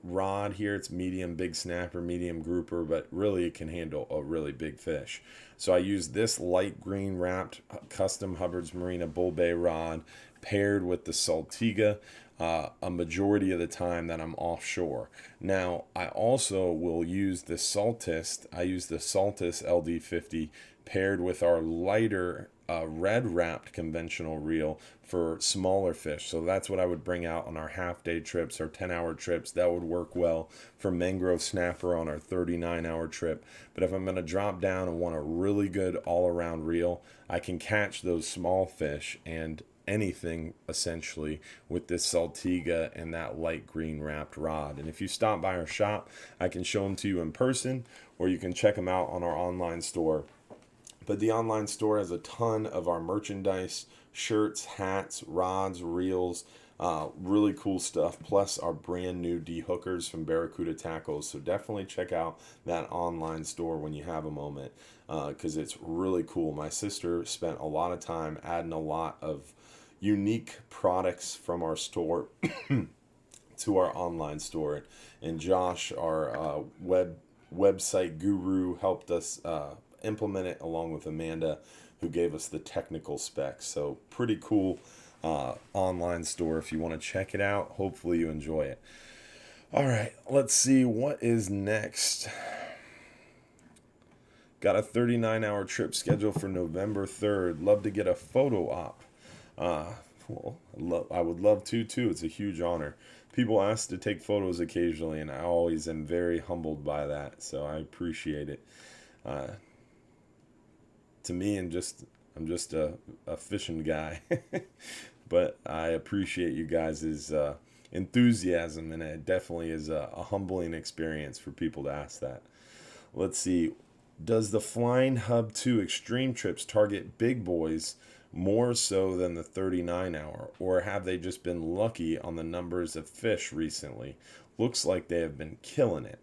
rod here. It's medium big snapper, medium grouper, but really it can handle a really big fish. So I use this light green wrapped custom Hubbard's Marina Bull Bay rod paired with the Saltiga a majority of the time that I'm offshore. Now I also will use the Saltist. I use the Saltist LD50 paired with our lighter red wrapped conventional reel for smaller fish. So that's what I would bring out on our half-day trips or 10-hour trips. That would work well for mangrove snapper on our 39-hour trip. But if I'm going to drop down and want a really good all-around reel, I can catch those small fish and anything essentially with this Saltiga and that light green wrapped rod. And if you stop by our shop, I can show them to you in person, or you can check them out on our online store. But the online store has a ton of our merchandise, shirts, hats, rods, reels, really cool stuff, plus our brand new de-hookers from Barracuda Tackles. So definitely check out that online store when you have a moment, because it's really cool. My sister spent a lot of time adding a lot of unique products from our store to our online store. And Josh, our website guru, helped us implement it along with Amanda, who gave us the technical specs. So pretty cool online store if you want to check it out. Hopefully you enjoy it. All right, let's see what is next. Got a 39-hour trip scheduled for November 3rd. Love to get a photo op. Well, I would love to too. It's a huge honor. People ask to take photos occasionally, and I always am very humbled by that. So I appreciate it. To me, I'm just a fishing guy, but I appreciate you guys' enthusiasm, and it definitely is a humbling experience for people to ask that. Let's see. Does the Flying Hub 2 Extreme Trips target big boys more so than the 39-hour, or have they just been lucky on the numbers of fish recently? Looks like they have been killing it.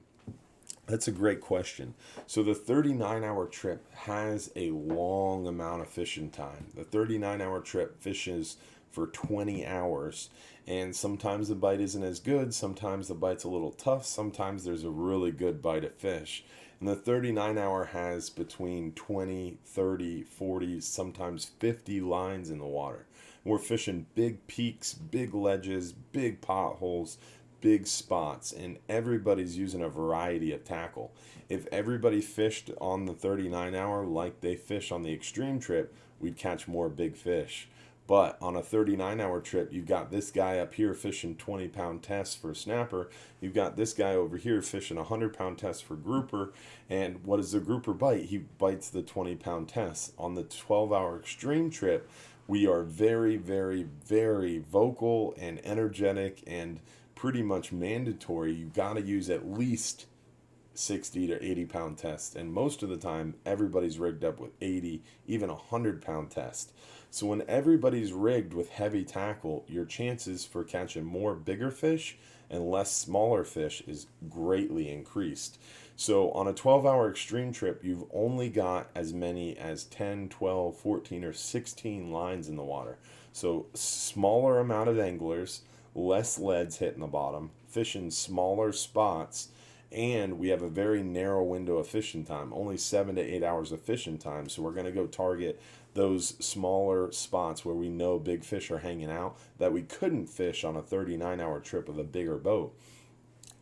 That's a great question. So the 39-hour trip has a long amount of fishing time. The 39-hour trip fishes for 20 hours, and sometimes the bite isn't as good, sometimes the bite's a little tough, sometimes there's a really good bite of fish. And the 39-hour has between 20, 30, 40, sometimes 50 lines in the water. We're fishing big peaks, big ledges, big potholes, big spots, and everybody's using a variety of tackle. If everybody fished on the 39-hour like they fish on the extreme trip, we'd catch more big fish. But on a 39-hour trip, you've got this guy up here fishing 20-pound tests for snapper. You've got this guy over here fishing 100-pound tests for grouper. And what does the grouper bite? He bites the 20-pound test. On the 12-hour extreme trip, we are very, very, very vocal and energetic and pretty much mandatory. You've got to use at least 60 to 80-pound test, and most of the time everybody's rigged up with 80, even 100-pound test. So when everybody's rigged with heavy tackle, your chances for catching more bigger fish and less smaller fish is greatly increased. So on a 12-hour extreme trip, you've only got as many as 10, 12, 14, or 16 lines in the water. So smaller amount of anglers, less leads hitting the bottom, fishing smaller spots, and we have a very narrow window of fishing time, only 7 to 8 hours of fishing time. So we're going to go target those smaller spots where we know big fish are hanging out that we couldn't fish on a 39-hour trip with a bigger boat.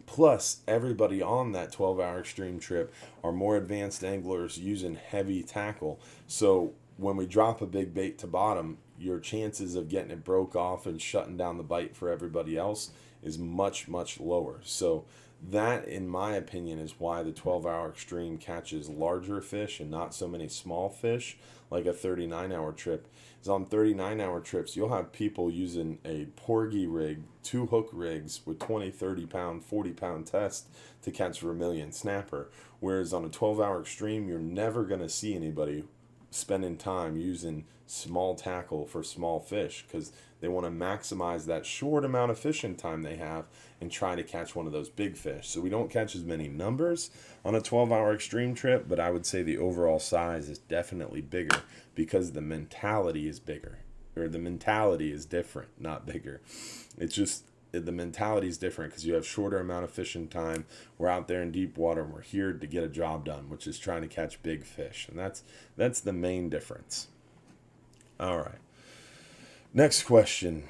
Plus, everybody on that 12-hour extreme trip are more advanced anglers using heavy tackle. So when we drop a big bait to bottom, your chances of getting it broke off and shutting down the bite for everybody else is much, much lower. So that, in my opinion, is why the 12-hour extreme catches larger fish and not so many small fish like a 39-hour trip. Is on 39-hour trips, you'll have people using a porgy rig, 2 hook rigs with 20, 30-pound, 40-pound test to catch vermilion snapper. Whereas on a 12-hour extreme, you're never going to see anybody spending time using small tackle for small fish because they want to maximize that short amount of fishing time they have and try to catch one of those big fish. So we don't catch as many numbers on a 12-hour extreme trip, but I would say the overall size is definitely bigger because the mentality is bigger, or the mentality is different, not bigger. It's just the mentality is different because you have shorter amount of fishing time. We're out there in deep water and we're here to get a job done, which is trying to catch big fish. And that's the main difference. All right. Next question.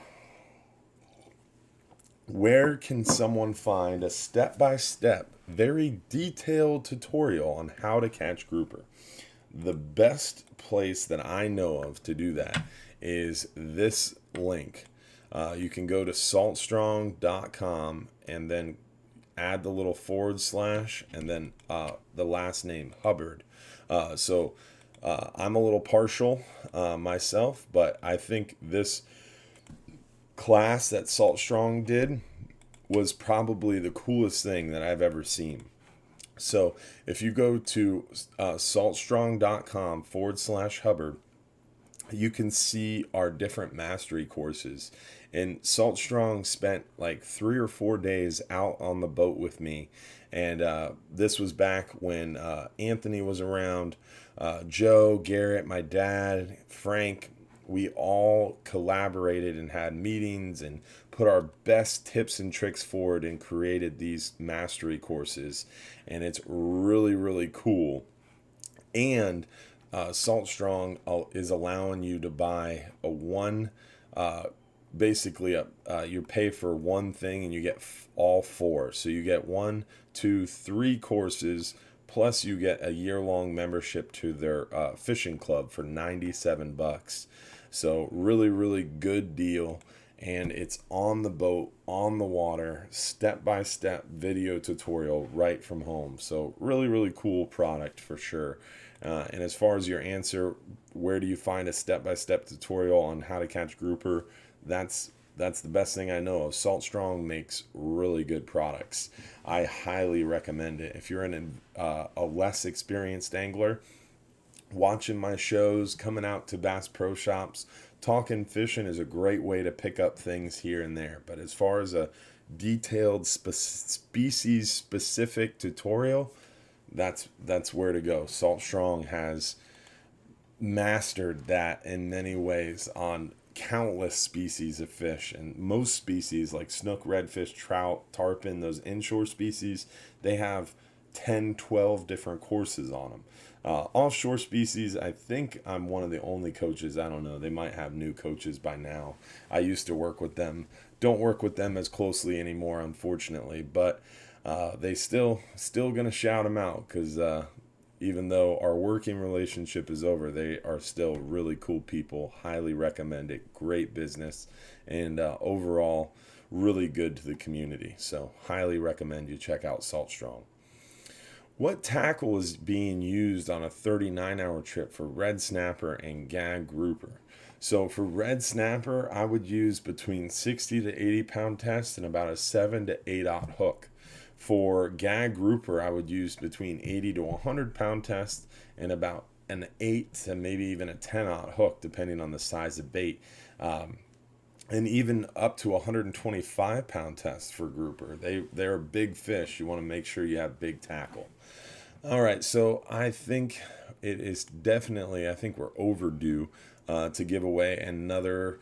Where can someone find a step-by-step, very detailed tutorial on how to catch grouper? The best place that I know of to do that is this link. You can go to saltstrong.com and then add the little / and then the last name, Hubbard. I'm a little partial myself, but I think this class that Salt Strong did was probably the coolest thing that I've ever seen. So if you go to saltstrong.com / Hubbard, you can see our different mastery courses. And Salt Strong spent like 3 or 4 days out on the boat with me. And this was back when Anthony was around, Joe, Garrett, my dad, Frank. We all collaborated and had meetings and put our best tips and tricks forward and created these mastery courses. And it's really, really cool. And Salt Strong is allowing you to buy a one, basically you pay for one thing and you get all 4. So you get 1, 2, 3 courses Plus, you get a year-long membership to their fishing club for $97. So really, really good deal. And it's on the boat, on the water, step-by-step video tutorial right from home. So really, really cool product for sure. And as far as your answer, where do you find a step-by-step tutorial on how to catch grouper? That's the best thing I know of. Salt Strong makes really good products. I highly recommend it. If you're a less experienced angler, watching my shows, coming out to Bass Pro Shops, talking fishing is a great way to pick up things here and there. But as far as a detailed species specific tutorial, that's where to go. Salt Strong has mastered that in many ways on countless species of fish, and most species like snook, redfish, trout, tarpon, those inshore species, they have 10, 12 different courses on them. Offshore species, I think I'm one of the only coaches. I don't know. They might have new coaches by now. I used to work with them. Don't work with them as closely anymore, unfortunately. But they still gonna shout them out because even though our working relationship is over, they are still really cool people. Highly recommend it. Great business, and overall really good to the community. So highly recommend you check out Salt Strong. What tackle is being used on a 39-hour trip for red snapper and gag grouper? So for red snapper, I would use between 60 to 80 pound test and about a 7 to 8/0 hook. For gag grouper, I would use between 80 to 100 pound test and about an 8 to maybe even a 10/0 hook, depending on the size of bait. And even up to 125 pound test for grouper. They're big fish. You want to make sure you have big tackle. All right, so I think it is definitely, I think we're overdue to give away another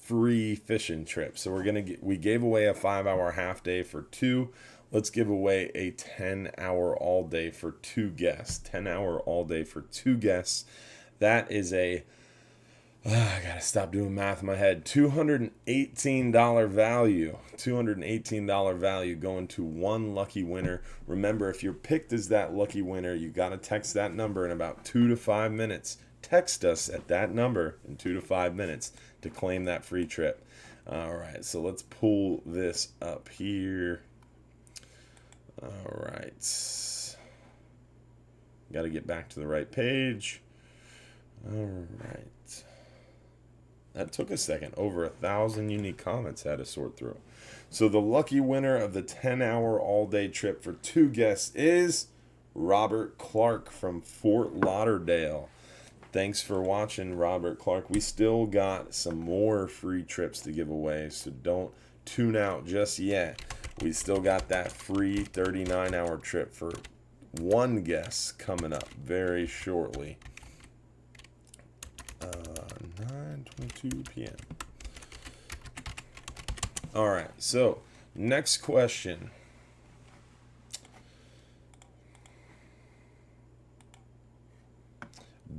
free fishing trip. So we gave away a 5-hour half day for 2. Let's give away a 10-hour all day for 2 guests. 10-hour all day for 2 guests. That is I gotta stop doing math in my head. $218 value. $218 value going to one lucky winner. Remember, if you're picked as that lucky winner, you gotta text that number in about 2 to 5 minutes. Text us at that number in 2 to 5 minutes to claim that free trip. All right, so let's pull this up here. All right. Got to get back to the right page. All right. That took a second. Over 1,000 unique comments I had to sort through. So the lucky winner of the 10-hour all-day trip for 2 guests is Robert Clark from Fort Lauderdale. Thanks for watching, Robert Clark. We still got some more free trips to give away, so don't tune out just yet. We still got that free 39-hour trip for 1 guest coming up very shortly. 9:22 p.m. All right, so next question.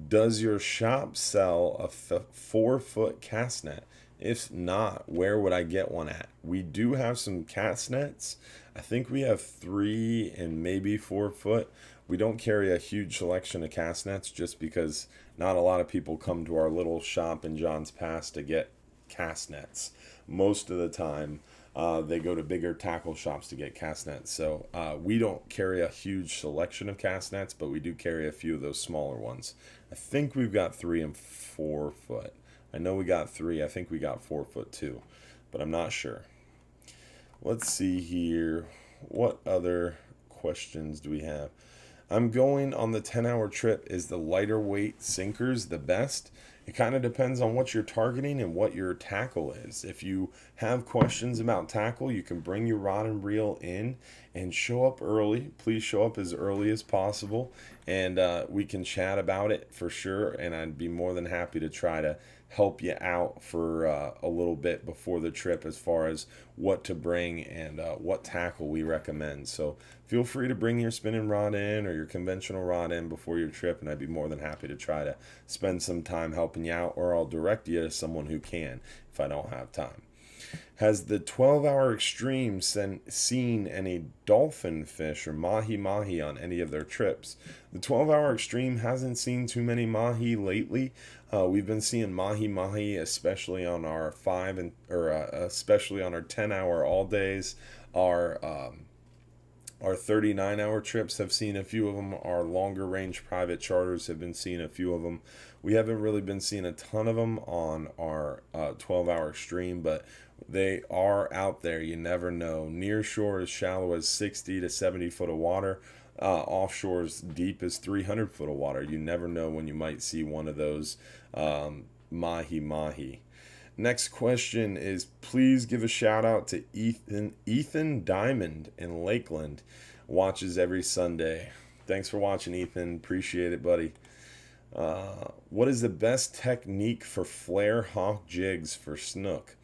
Does your shop sell a 4-foot cast net? If not, where would I get one at? We do have some cast nets. I think we have 3 and maybe 4 foot. We don't carry a huge selection of cast nets just because not a lot of people come to our little shop in Johns Pass to get cast nets. Most of the time, they go to bigger tackle shops to get cast nets. So we don't carry a huge selection of cast nets, but we do carry a few of those smaller ones. I think we've got 3 and 4 foot. I know we got 3. I think we got 4 foot too, but I'm not sure. Let's see here. What other questions do we have? I'm going on the 10-hour trip. Is the lighter weight sinkers the best? It kind of depends on what you're targeting and what your tackle is. If you have questions about tackle, you can bring your rod and reel in and show up early. Please show up as early as possible, and we can chat about it for sure, and I'd be more than happy to try to help you out for a little bit before the trip as far as what to bring and what tackle we recommend. So feel free to bring your spinning rod in or your conventional rod in before your trip, and I'd be more than happy to try to spend some time helping you out, or I'll direct you to someone who can if I don't have time. Has the 12-hour extreme seen any dolphin fish or mahi-mahi on any of their trips? The 12-hour extreme hasn't seen too many mahi lately. We've been seeing mahi-mahi, especially on our especially on our 10-hour all days. Our 39-hour trips have seen a few of them. Our longer range private charters have been seeing a few of them. We haven't really been seeing a ton of them on our 12-hour extreme, but they are out there. You never know. Near shore is shallow as 60 to 70 foot of water. Offshore is deep as 300 foot of water. You never know when you might see one of those mahi-mahi. Next question is, please give a shout out to Ethan Diamond in Lakeland. Watches every Sunday. Thanks for watching, Ethan. Appreciate it, buddy. What is the best technique for flare hawk jigs for snook?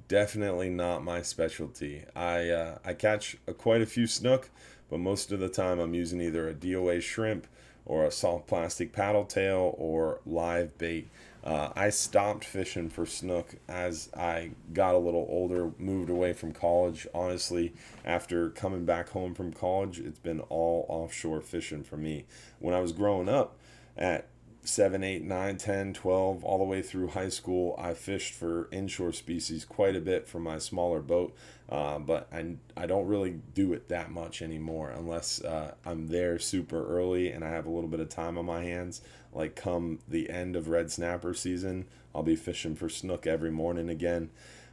Definitely not my specialty. I catch quite a few snook, but most of the time I'm using either a DOA shrimp or a soft plastic paddle tail or live bait. I stopped fishing for snook as I got a little older, moved away from college. Honestly, after coming back home from college, it's been all offshore fishing for me. When I was growing up at 7, 8, 9, 10, 12, all the way through high school, I fished for inshore species quite a bit for my smaller boat, but I don't really do it that much anymore unless I'm there super early and I have a little bit of time on my hands. Like come the end of red snapper season, I'll be fishing for snook every morning again,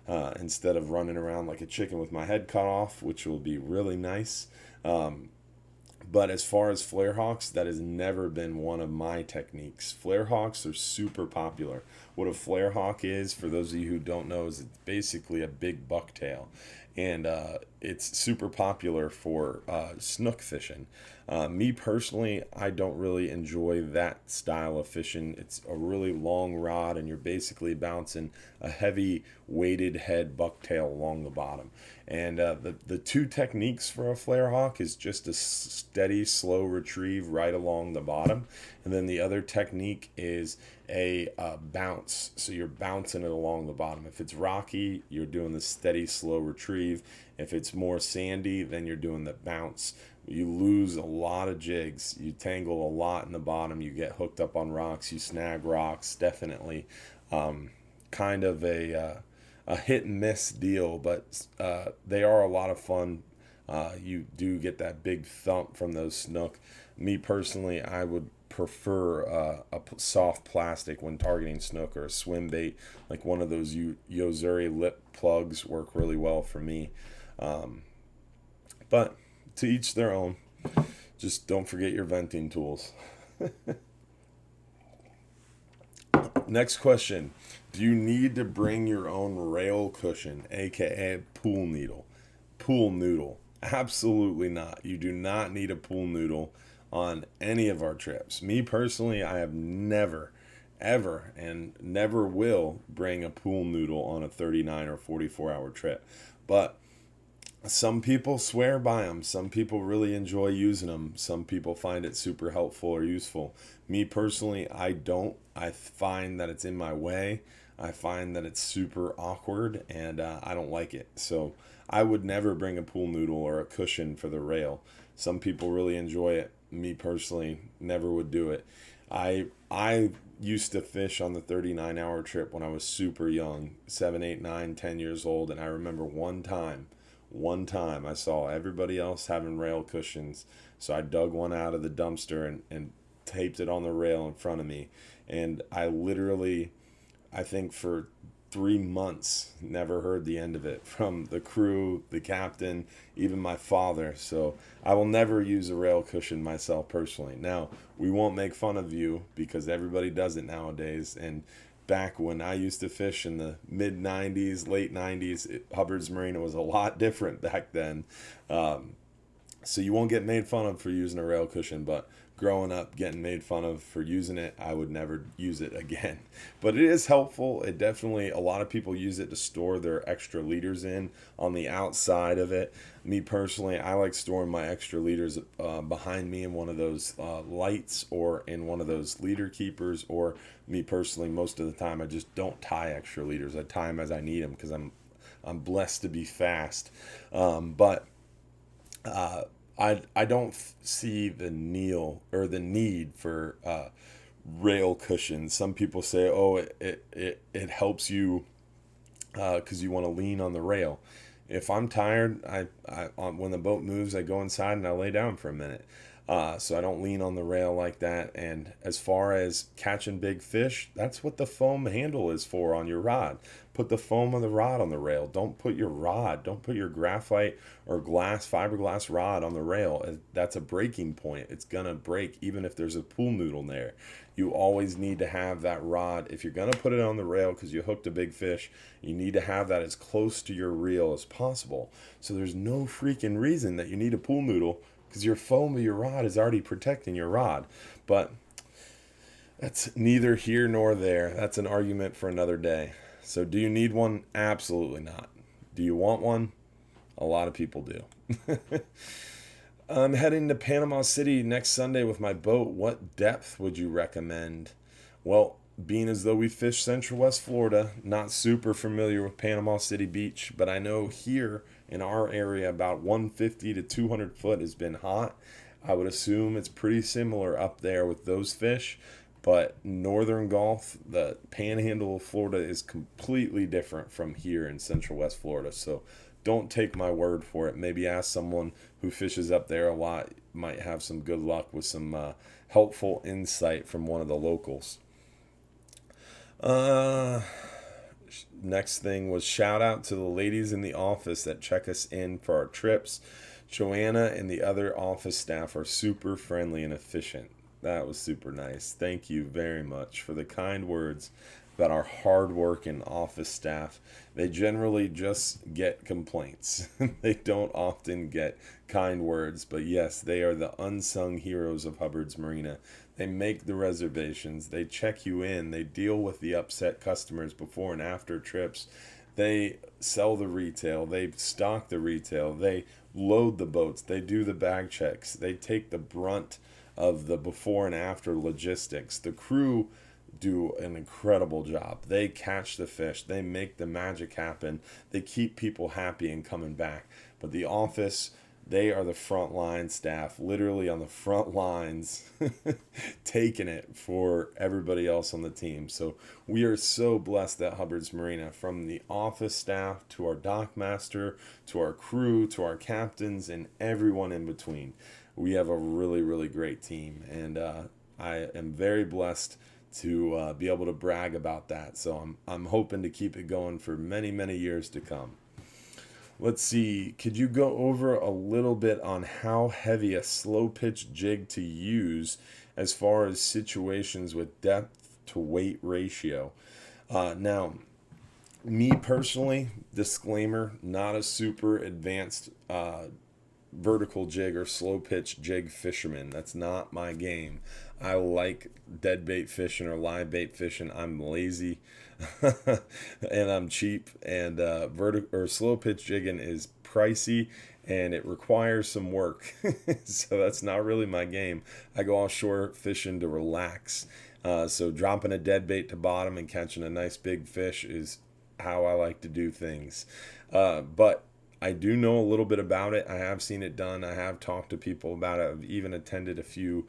instead of running around like a chicken with my head cut off, which will be really nice. But as far as flare hawks, that has never been one of my techniques. Flare hawks are super popular. What a flare hawk is, for those of you who don't know, is it's basically a big bucktail. And it's super popular for snook fishing. Me personally, I don't really enjoy that style of fishing. It's a really long rod and you're basically bouncing a heavy weighted head bucktail along the bottom. And the two techniques for a flare hawk is just a steady, slow retrieve right along the bottom. And then the other technique is a bounce. So you're bouncing it along the bottom. If it's rocky, you're doing the steady, slow retrieve. If it's more sandy, then you're doing the bounce. You lose a lot of jigs. You tangle a lot in the bottom. You get hooked up on rocks. You snag rocks. Definitely kind of a hit and miss deal, but they are a lot of fun. You do get that big thump from those snook. Me personally, I would prefer a soft plastic when targeting snook, or a swim bait, like one of those Yozuri lip plugs work really well for me. But to each their own. Just don't forget your venting tools. Next question. Do you need to bring your own rail cushion, aka pool needle? Pool noodle. Absolutely not. You do not need a pool noodle on any of our trips. Me personally, I have never, ever, and never will bring a pool noodle on a 39 or 44-hour trip. But some people swear by them. Some people really enjoy using them. Some people find it super helpful or useful. Me personally, I don't. I find that it's in my way. I find that it's super awkward, and I don't like it. So I would never bring a pool noodle or a cushion for the rail. Some people really enjoy it. Me personally, never would do it. I used to fish on the 39-hour trip when I was super young, 7, 8, 9, 10 years old, and I remember one time I saw everybody else having rail cushions, so I dug one out of the dumpster and taped it on the rail in front of me. And I literally, I think for 3 months, never heard the end of it from the crew, the captain, even my father. So I will never use a rail cushion myself personally. Now, we won't make fun of you because everybody does it nowadays. And back when I used to fish in the mid 90s, late 90s, Hubbard's Marina was a lot different back then. So you won't get made fun of for using a rail cushion, but growing up getting made fun of for using it, I would never use it again. But it is helpful. It definitely, a lot of people use it to store their extra leaders in on the outside of it. Me personally, I like storing my extra leaders behind me in one of those lights or in one of those leader keepers. Or me personally, most of the time I just don't tie extra leaders. I tie them as I need them because I'm I'm blessed to be fast. But I don't see the need for rail cushions. Some people say, oh, it helps you because you want to lean on the rail. If I'm tired, when the boat moves, I go inside and I lay down for a minute. So I don't lean on the rail like that. And as far as catching big fish, that's what the foam handle is for on your rod. Put the foam of the rod on the rail. Don't put your graphite or fiberglass rod on the rail. That's a breaking point. It's going to break even if there's a pool noodle there. You always need to have that rod. If you're going to put it on the rail because you hooked a big fish, you need to have that as close to your reel as possible. So there's no freaking reason that you need a pool noodle because your foam of your rod is already protecting your rod. But that's neither here nor there. That's an argument for another day. So do you need one? Absolutely not. Do you want one? A lot of people do. I'm heading to Panama City next Sunday with my boat. What depth would you recommend? Well, being as though we fish Central West Florida, not super familiar with Panama City Beach, but I know here in our area about 150 to 200 foot has been hot. I would assume it's pretty similar up there with those fish, but Northern Gulf, the panhandle of Florida, is completely different from here in Central West Florida. So don't take my word for it. Maybe ask someone who fishes up there a lot. Might have some good luck with some helpful insight from one of the locals. Next thing was shout out to the ladies in the office that check us in for our trips. Joanna and the other office staff are super friendly and efficient. That was super nice. Thank you very much for the kind words about our hard-working office staff. They generally just get complaints. They don't often get kind words, but yes, they are the unsung heroes of Hubbard's Marina. They make the reservations. They check you in. They deal with the upset customers before and after trips. They sell the retail. They stock the retail. They load the boats. They do the bag checks. They take the brunt of the before and after logistics. The crew do an incredible job. They catch the fish. They make the magic happen. They keep people happy and coming back. But the office, they are the frontline staff, literally on the front lines, taking it for everybody else on the team. So we are so blessed at Hubbard's Marina, from the office staff to our dock master, to our crew, to our captains, and everyone in between. We have a really, really great team, and I am very blessed to be able to brag about that. So I'm hoping to keep it going for many, many years to come. Let's see, could you go over a little bit on how heavy a slow pitch jig to use as far as situations with depth to weight ratio? Now, me personally, disclaimer, not a super advanced vertical jig or slow pitch jig fisherman. That's not my game. I like dead bait fishing or live bait fishing. I'm lazy and I'm cheap, and slow pitch jigging is pricey and it requires some work. So that's not really my game. I go offshore fishing to relax. So dropping a dead bait to bottom and catching a nice big fish is how I like to do things. But I do know a little bit about it. I have seen it done. I have talked to people about it. I've even attended a few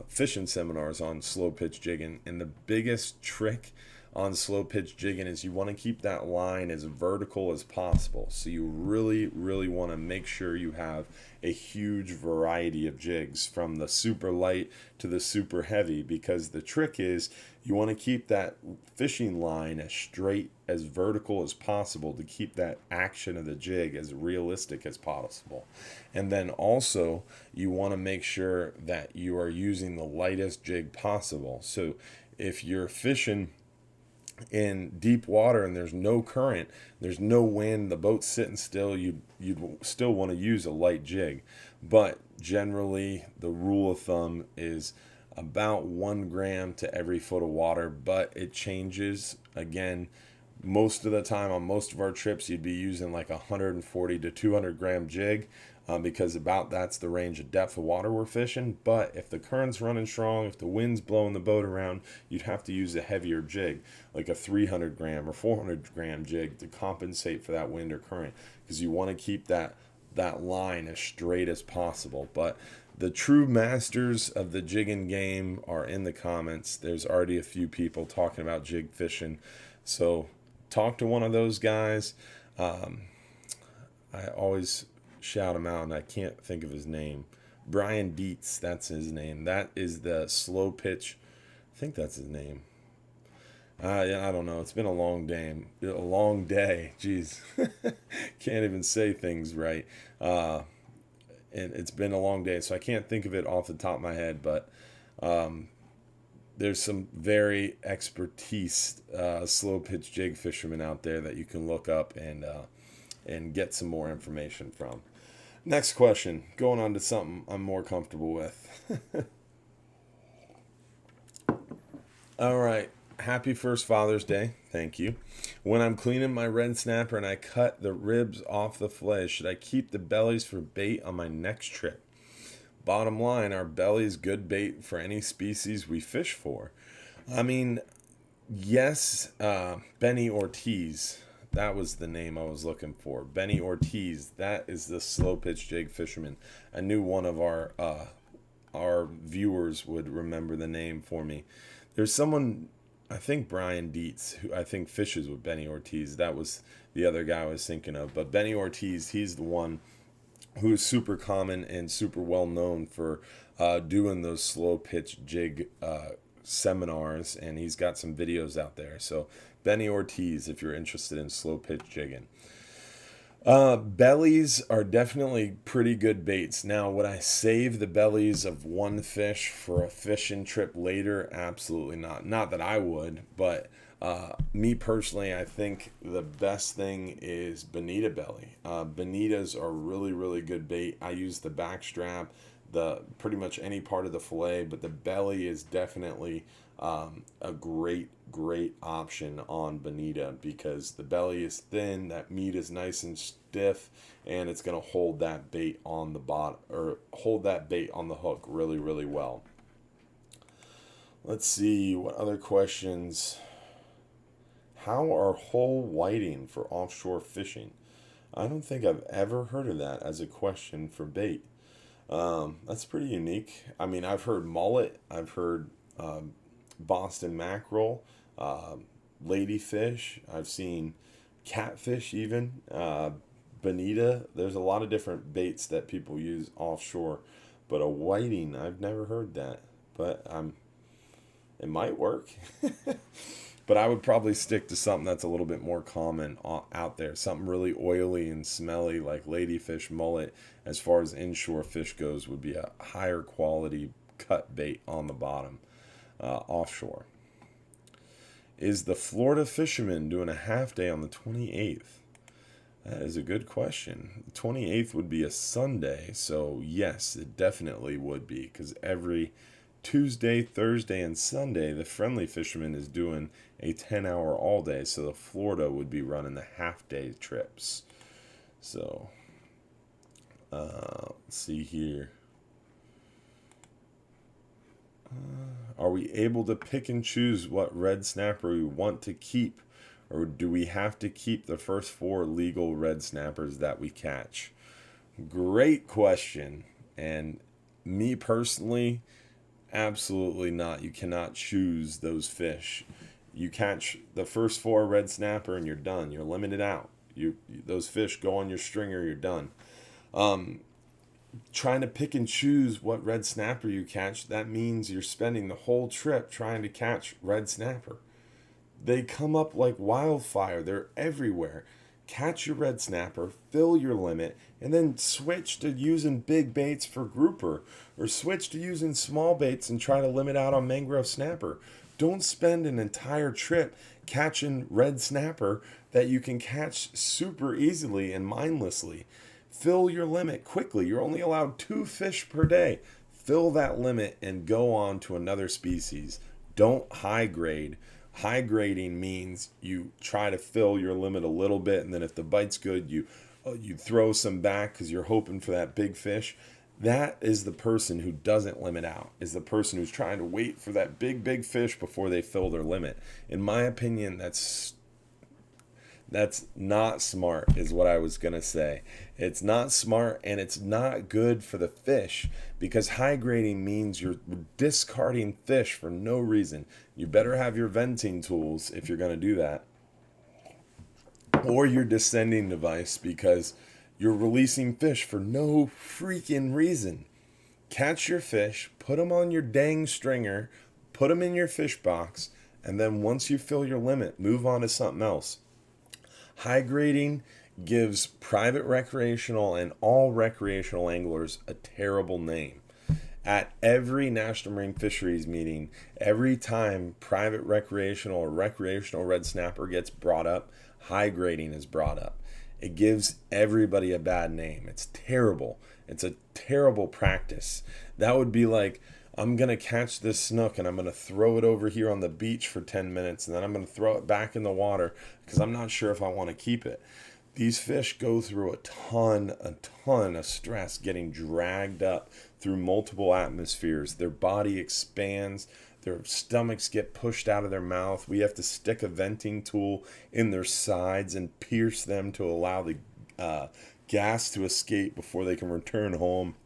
fishing seminars on slow pitch jigging. And the biggest trick on slow pitch jigging is you want to keep that line as vertical as possible. So you really, really want to make sure you have a huge variety of jigs, from the super light to the super heavy, because the trick is you want to keep that fishing line as straight, as vertical as possible, to keep that action of the jig as realistic as possible. And then also you want to make sure that you are using the lightest jig possible. So if you're fishing in deep water and there's no current, there's no wind, the boat's sitting still, you'd still want to use a light jig. But generally the rule of thumb is about 1 gram to every foot of water, but it changes. Again, most of the time on most of our trips you'd be using like 140 to 200 gram jig. because about that's the range of depth of water we're fishing. But if the current's running strong, if the wind's blowing the boat around, you'd have to use a heavier jig, like a 300 gram or 400 gram jig, to compensate for that wind or current, because you want to keep that line as straight as possible. But the true masters of the jigging game are in the comments. There's already a few people talking about jig fishing, so talk to one of those guys. I always shout him out, and I can't think of his name. Brian Dietz, that's his name. That is the slow pitch. I think that's his name. Yeah, I don't know. It's been a long day. Jeez, can't even say things right. And it's been a long day, so I can't think of it off the top of my head. But there's some very expertise slow pitch jig fishermen out there that you can look up and get some more information from. Next question. Going on to something I'm more comfortable with. All right. Happy first Father's Day. Thank you. When I'm cleaning my red snapper and I cut the ribs off the fillet, should I keep the bellies for bait on my next trip? Bottom line, are bellies good bait for any species we fish for? I mean, yes, Benny Ortiz. That was the name I was looking for. Benny Ortiz. That is the slow pitch jig fisherman. I knew one of our viewers would remember the name for me. There's someone, I think Brian Dietz, who I think fishes with Benny Ortiz. That was the other guy I was thinking of. But Benny Ortiz, he's the one who is super common and super well known for doing those slow pitch jig seminars, and he's got some videos out there. So Benny Ortiz, if you're interested in slow pitch jigging. Bellies are definitely pretty good baits. Now, would I save the bellies of one fish for a fishing trip later? Absolutely not. Not that I would, but me personally, I think the best thing is bonita belly. Bonitas are really, really good bait. I use the back strap, pretty much any part of the fillet, but the belly is definitely a great option on bonita, because the belly is thin, that meat is nice and stiff, and it's going to hold that bait on the bottom, or hold that bait on the hook really, really well. Let's see what other questions. How are whole whiting for offshore fishing? I don't think I've ever heard of that as a question for bait. That's pretty unique. I mean, I've heard mullet, I've heard Boston mackerel, ladyfish, I've seen catfish even, bonita. There's a lot of different baits that people use offshore, but a whiting, I've never heard that. But it might work. But I would probably stick to something that's a little bit more common out there. Something really oily and smelly like ladyfish, mullet. As far as inshore fish goes, would be a higher quality cut bait on the bottom offshore. Is the Florida fisherman doing a half day on the 28th? That is a good question. The 28th would be a Sunday, so yes, it definitely would be, because every Tuesday, Thursday, and Sunday, the friendly fisherman is doing a 10-hour all day, so the Florida would be running the half-day trips. So, let's see here. Are we able to pick and choose what red snapper we want to keep, or do we have to keep the first 4 legal red snappers that we catch? Great question. And me personally, absolutely not. You cannot choose those fish. You catch the first 4 red snapper and you're done. You're limited out. Those fish go on your stringer, you're done. Trying to pick and choose what red snapper you catch, that means you're spending the whole trip trying to catch red snapper. They come up like wildfire. They're everywhere. Catch your red snapper, fill your limit, and then switch to using big baits for grouper, or switch to using small baits and try to limit out on mangrove snapper. Don't spend an entire trip catching red snapper that you can catch super easily and mindlessly. Fill your limit quickly. You're only allowed 2 fish per day. Fill that limit and go on to another species. Don't high grade. High grading means you try to fill your limit a little bit, and then if the bite's good, you you throw some back because you're hoping for that big fish. That is the person who doesn't limit out, is the person who's trying to wait for that big fish before they fill their limit. In my opinion, that's not smart, is what I was going to say. It's not smart, and it's not good for the fish, because high grading means you're discarding fish for no reason. You better have your venting tools if you're going to do that, or your descending device, because you're releasing fish for no freaking reason. Catch your fish, put them on your dang stringer, put them in your fish box, and then once you fill your limit, move on to something else. High grading gives private recreational and all recreational anglers a terrible name. At every National Marine Fisheries meeting, every time private recreational or recreational red snapper gets brought up, high grading is brought up. It gives everybody a bad name. It's terrible. It's a terrible practice. That would be like, I'm going to catch this snook and I'm going to throw it over here on the beach for 10 minutes and then I'm going to throw it back in the water because I'm not sure if I want to keep it. These fish go through a ton of stress getting dragged up through multiple atmospheres. Their body expands. Their stomachs get pushed out of their mouth. We have to stick a venting tool in their sides and pierce them to allow the gas to escape before they can return home.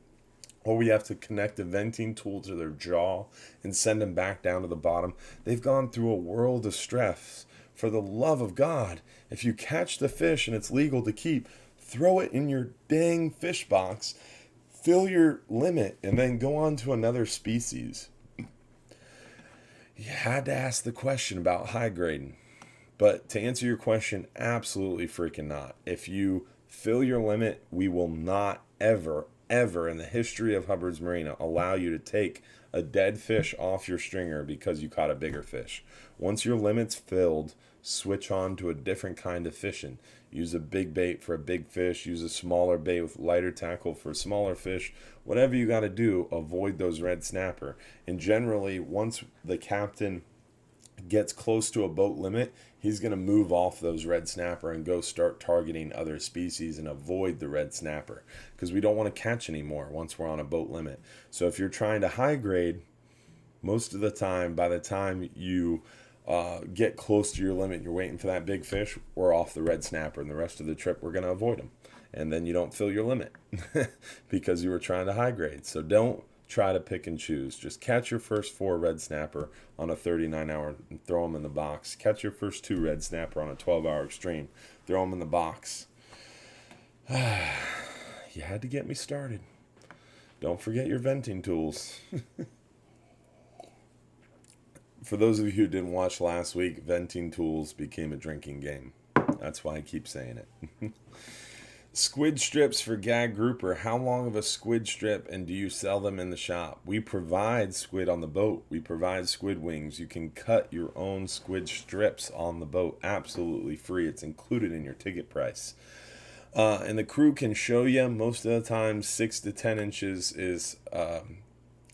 Or we have to connect a venting tool to their jaw and send them back down to the bottom. They've gone through a world of stress. For the love of God, if you catch the fish and it's legal to keep, throw it in your dang fish box, fill your limit, and then go on to another species. You had to ask the question about high grading. But to answer your question, absolutely freaking not. If you fill your limit, we will not ever in the history of Hubbard's Marina allow you to take a dead fish off your stringer because you caught a bigger fish. Once your limit's filled, switch on to a different kind of fishing. Use a big bait for a big fish. Use a smaller bait with lighter tackle for smaller fish. Whatever you got to do, avoid those red snapper. And generally, once the captain gets close to a boat limit, he's going to move off those red snapper and go start targeting other species and avoid the red snapper because we don't want to catch anymore once we're on a boat limit. So if you're trying to high grade, most of the time, by the time you get close to your limit and you're waiting for that big fish, we're off the red snapper, and the rest of the trip we're going to avoid them. And then you don't fill your limit because you were trying to high grade. So don't try to pick and choose. Just catch your first 4 red snapper on a 39-hour and throw them in the box. Catch your first 2 red snapper on a 12-hour extreme. Throw them in the box. You had to get me started. Don't forget your venting tools. For those of you who didn't watch last week, venting tools became a drinking game. That's why I keep saying it. Squid strips for gag grouper. How long of a squid strip, and do you sell them in the shop? We provide squid on the boat. We provide squid wings. You can cut your own squid strips on the boat absolutely free. It's included in your ticket price. And the crew can show you. Most of the time, 6 to 10 inches is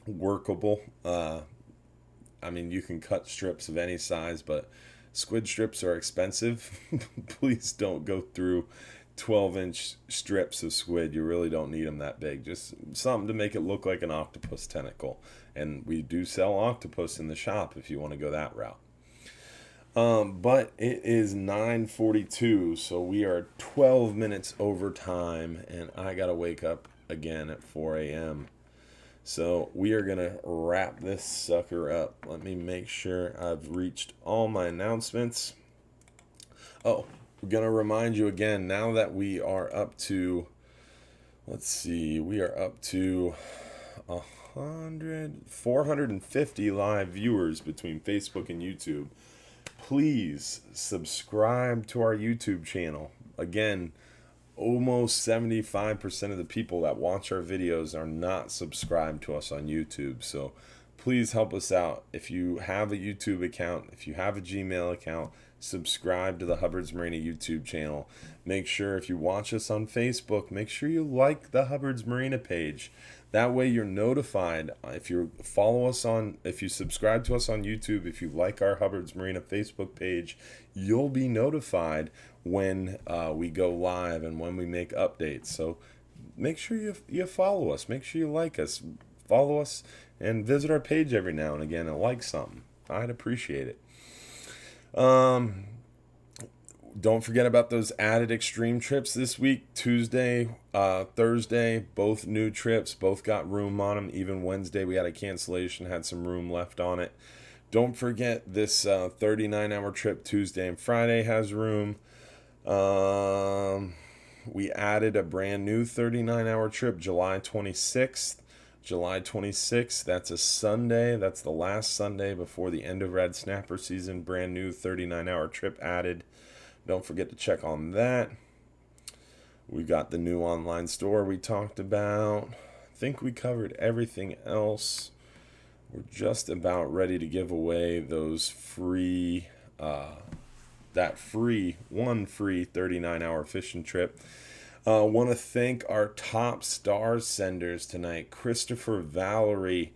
workable. I mean, you can cut strips of any size, but squid strips are expensive. Please don't go through 12-inch strips of squid. You really don't need them that big. Just something to make it look like an octopus tentacle. And we do sell octopus in the shop if you want to go that route. But it is 9:42, so we are 12 minutes over time, and I got to wake up again at 4 a.m. So we are going to wrap this sucker up. Let me make sure I've reached all my announcements. Oh, we're going to remind you again, now that we are up to, let's see, we are up to 450 live viewers between Facebook and YouTube. Please subscribe to our YouTube channel. Again, almost 75% of the people that watch our videos are not subscribed to us on YouTube. So please help us out. If you have a YouTube account, if you have a Gmail account, subscribe to the Hubbard's Marina YouTube channel. Make sure if you watch us on Facebook, make sure you like the Hubbard's Marina page. That way you're notified. If you subscribe to us on YouTube, if you like our Hubbard's Marina Facebook page, you'll be notified when we go live and when we make updates. So make sure you follow us. Make sure you like us, follow us, and visit our page every now and again and like something. I'd appreciate it. Don't forget about those added extreme trips this week. Tuesday, Thursday, both new trips, both got room on them. Even Wednesday we had a cancellation, had some room left on it. Don't forget this 39-hour trip Tuesday and Friday has room. We added a brand new 39-hour trip July 26th. July 26th, that's a Sunday. That's the last Sunday before the end of red snapper season. Brand new 39-hour trip added. Don't forget to check on that. We got the new online store we talked about. I think we covered everything else. We're just about ready to give away those free, one free 39-hour fishing trip. Want to thank our top star senders tonight. Christopher Valerie,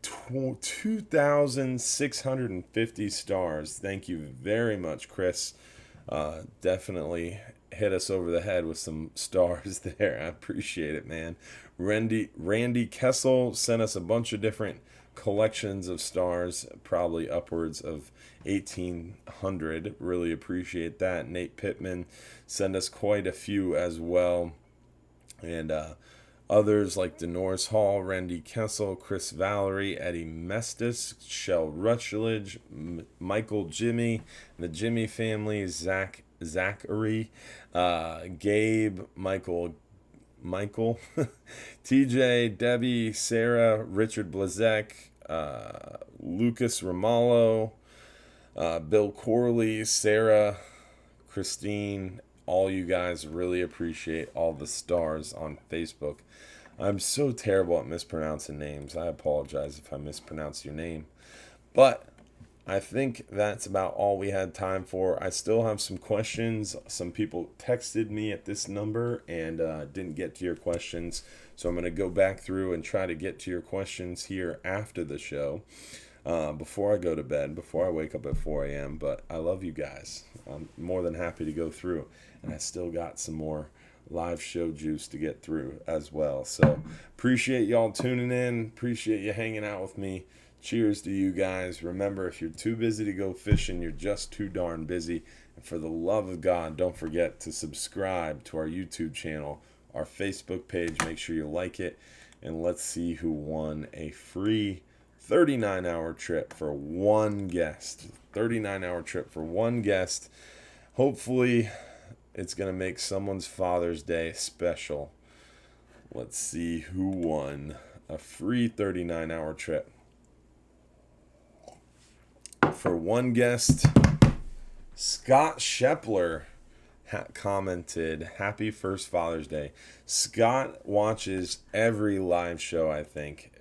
2,650 stars. Thank you very much, Chris. Definitely hit us over the head with some stars there. I appreciate it, man. Randy Kessel sent us a bunch of different collections of stars, probably upwards of 1,800. Really appreciate that. Nate Pittman sent us quite a few as well. And others like Denores Hall, Randy Kessel, Chris Valerie, Eddie Mestis, Shell Rutledge, Michael Jimmy, the Jimmy family, Zachary, Gabe, Michael, TJ, Debbie, Sarah, Richard Blazek, Lucas Ramallo, Bill Corley, Sarah, Christine. All you guys, really appreciate all the stars on Facebook. I'm so terrible at mispronouncing names. I apologize if I mispronounce your name. But I think that's about all we had time for. I still have some questions. Some people texted me at this number and didn't get to your questions. So I'm going to go back through and try to get to your questions here after the show. Before I go to bed, before I wake up at 4 a.m. But I love you guys. I'm more than happy to go through. And I still got some more live show juice to get through as well. So appreciate y'all tuning in. Appreciate you hanging out with me. Cheers to you guys. Remember, if you're too busy to go fishing, you're just too darn busy. And for the love of God, don't forget to subscribe to our YouTube channel, our Facebook page. Make sure you like it. And let's see who won a free 39-hour trip for one guest. 39-hour trip for one guest. Hopefully, it's going to make someone's Father's Day special. Let's see who won a free 39-hour trip. For one guest, Scott Shepler commented, "Happy first Father's Day." Scott watches every live show, I think,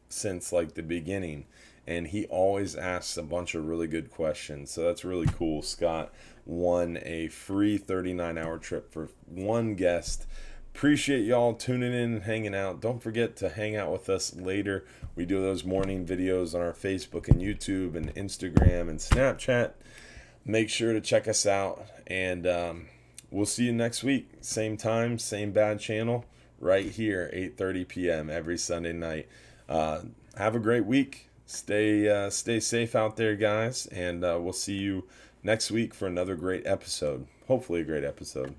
since like the beginning, and he always asks a bunch of really good questions. So that's really cool. Scott won a free 39-hour trip for one guest. Appreciate y'all tuning in and hanging out. Don't forget to hang out with us later. We do those morning videos on our Facebook and YouTube and Instagram and Snapchat. Make sure to check us out, and we'll see you next week. Same time, same bad channel, right here, 8:30 p.m. every Sunday night. Have a great week. Stay safe out there, guys, and we'll see you next week for another great episode. Hopefully a great episode.